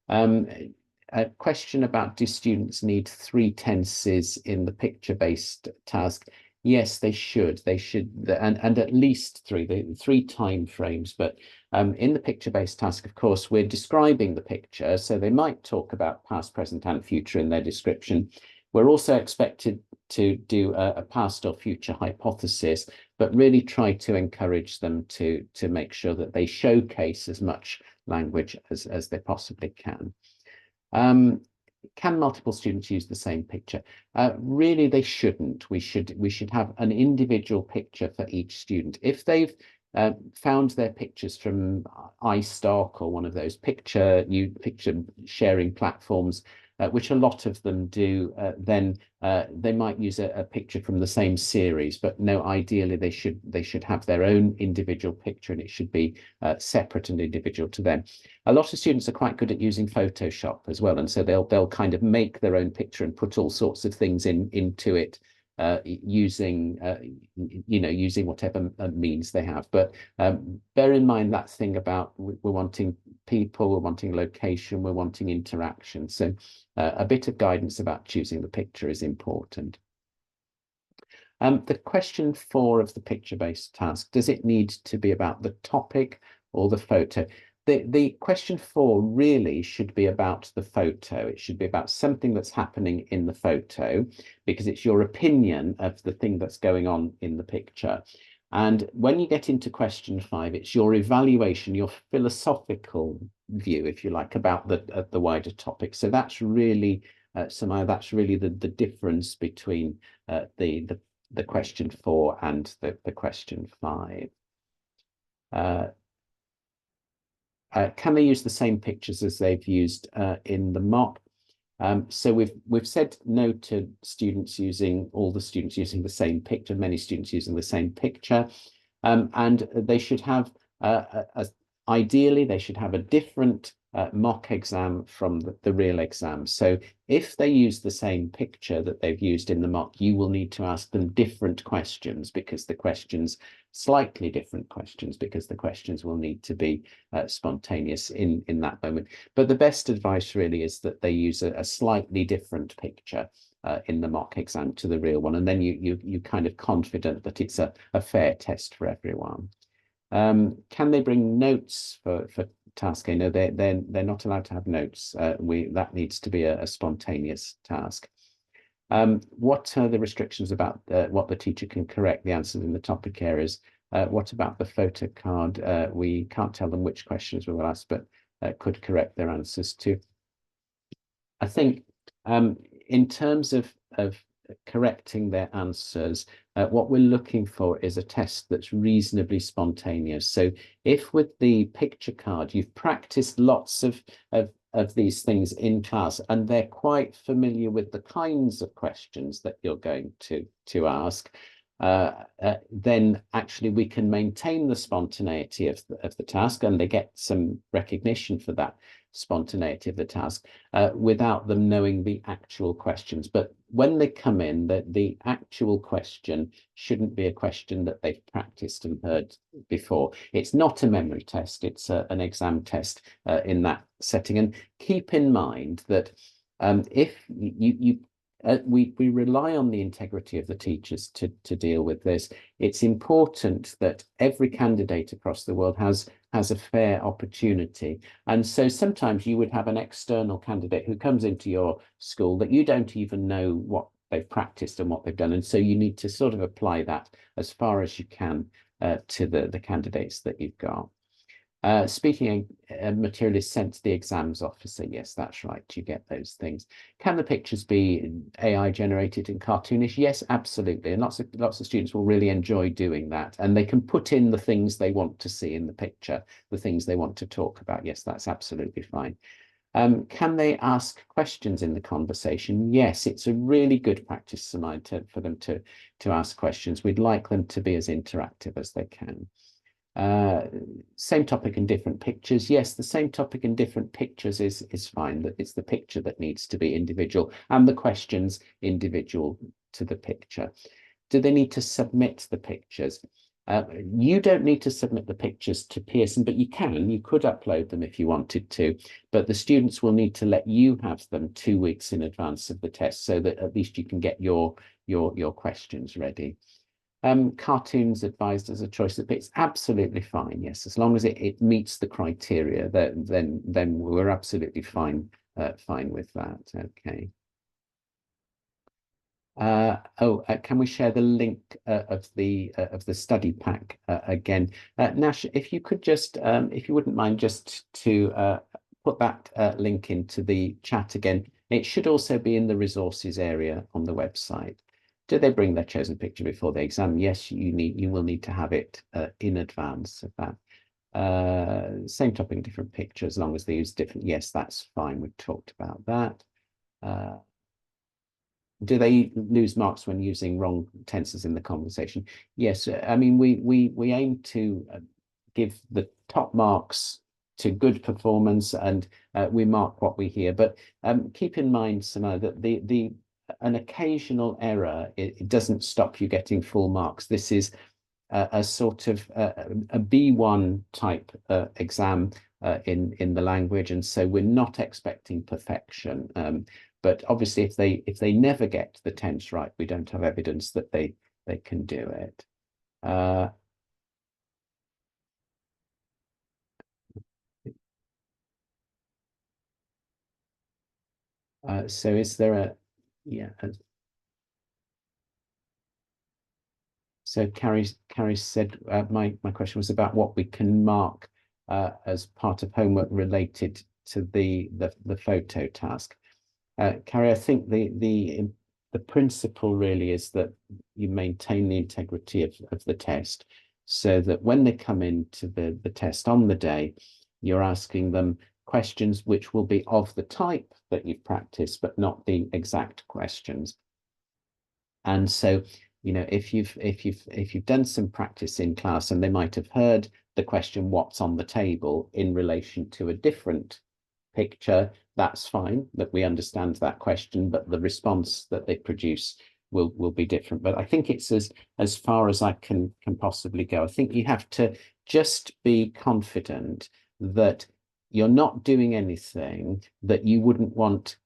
A question about, do students need 3 tenses in the picture-based task? Yes, they should. They should, and at least 3 time frames. But in the picture-based task, of course, we're describing the picture, so they might talk about past, present, and future in their description. We're also expected to do a past or future hypothesis, but really try to encourage them to make sure that they showcase as much language as they possibly can. Can multiple students use the same picture? Really, they shouldn't. We should have an individual picture for each student. If they've found their pictures from iStock or one of those picture sharing platforms, which a lot of them do, then they might use a picture from the same series. But no, ideally they should have their own individual picture, and it should be separate and individual to them. A lot of students are quite good at using Photoshop as well, and so they'll kind of make their own picture and put all sorts of things into it, using using whatever means they have. But bear in mind that thing about we're wanting people, we're wanting location, we're wanting interaction. So a bit of guidance about choosing the picture is important. The question 4 of the picture-based task, does it need to be about the topic or the photo? The question 4 really should be about the photo. It should be about something that's happening in the photo, because it's your opinion of the thing that's going on in the picture. And when you get into question 5, it's your evaluation, your philosophical view, if you like, about the wider topic. So that's really somehow that's really the difference between the question 4 and the question 5. Can they use the same pictures as they've used in the mock? So we've said no to all the students using the same picture, many students using the same picture, and they should have ideally they should have a different mock exam from the real exam. So if they use the same picture that they've used in the mock, you will need to ask them different questions because the questions slightly different questions because the questions will need to be spontaneous in that moment. But the best advice really is that they use a slightly different picture in the mock exam to the real one, and then you kind of confident that it's a fair test for everyone. Can they bring notes for task A? No, they're not allowed to have notes. That needs to be a spontaneous task. What are the restrictions about what the teacher can correct the answers in the topic areas? What about the photo card? We can't tell them which questions we will ask, but could correct their answers too. I think in terms of correcting their answers, what we're looking for is a test that's reasonably spontaneous. So if with the picture card, you've practiced lots of these things in class and they're quite familiar with the kinds of questions that you're going to ask, then actually we can maintain the spontaneity of the task, and they get some recognition for that spontaneity of the task without them knowing the actual questions. But when they come in, the actual question shouldn't be a question that they've practiced and heard before. It's not a memory test, it's an exam test in that setting. And keep in mind that if we rely on the integrity of the teachers to deal with this. It's important that every candidate across the world has a fair opportunity. And so sometimes you would have an external candidate who comes into your school that you don't even know what they've practiced and what they've done. And so you need to sort of apply that as far as you can to the candidates that you've got. Speaking of material is sent to the exams officer. Yes, that's right. You get those things. Can the pictures be AI generated and cartoonish? Yes, absolutely. And lots of students will really enjoy doing that. And they can put in the things they want to see in the picture, the things they want to talk about. Yes, that's absolutely fine. Can they ask questions in the conversation? Yes, it's a really good practice for them to ask questions. We'd like them to be as interactive as they can. Same topic in different pictures. Yes, the same topic in different pictures is fine. That it's the picture that needs to be individual and the questions individual to the picture. Do they need to submit the pictures? You don't need to submit the pictures to Pearson, but you could upload them if you wanted to, but the students will need to let you have them 2 weeks in advance of the test so that at least you can get your questions ready. Cartoons advised as a choice of bits, absolutely fine. Yes, as long as it meets the criteria, then we're absolutely fine with that. Okay. Can we share the link of the study pack again? Nash, if you could just, if you wouldn't mind, just to put that link into the chat again. It should also be in the resources area on the website. Do they bring their chosen picture before the exam? Yes, you will need to have it in advance of that. Same topic, different picture, as long as they use different. Yes, that's fine. We've talked about that. Do they lose marks when using wrong tenses in the conversation? Yes, I mean we aim to give the top marks to good performance, and we mark what we hear. But keep in mind, Samara, that an occasional error it doesn't stop you getting full marks. This is a sort of a B1 type exam in the language, and so we're not expecting perfection. But obviously, if they never get the tense right, we don't have evidence that they can do it. So is there a yeah? So Carrie said my question was about what we can mark as part of homework related to the photo task. Carrie, I think the principle really is that you maintain the integrity of the test, so that when they come into the test on the day, you're asking them questions which will be of the type that you've practiced, but not the exact questions. And so, you know, if you've done some practice in class and they might have heard the question, what's on the table, in relation to a different picture, that's fine, that we understand that question, but the response that they produce will be different. But I think it's as far as I can possibly go. I think you have to just be confident that you're not doing anything that you wouldn't want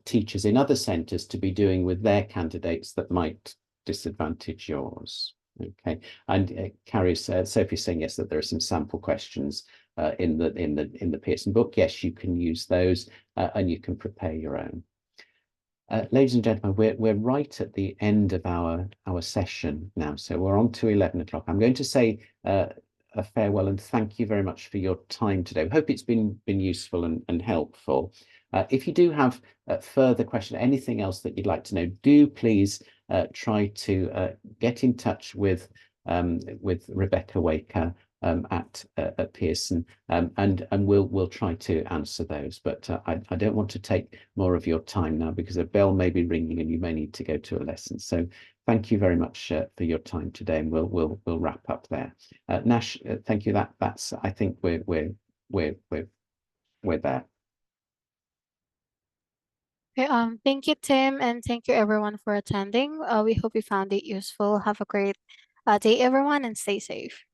teachers in other centres to be doing with their candidates that might disadvantage yours. Okay, and Carrie said, Sophie's saying yes, that there are some sample questions in the Pearson book. Yes, you can use those and you can prepare your own. Ladies and gentlemen, we're right at the end of our session now, so we're on to 11 o'clock. I'm going to say a farewell and thank you very much for your time today. I hope it's been useful and helpful. If you do have further questions, anything else that you'd like to know, do please try to get in touch with Rebecca Waker at Pearson, and we'll try to answer those. But I don't want to take more of your time now because a bell may be ringing and you may need to go to a lesson. So thank you very much for your time today, and we'll wrap up there. Nash, thank you. That's I think we're there. Okay, thank you, Tim, and thank you everyone for attending. We hope you found it useful. Have a great day, everyone, and stay safe.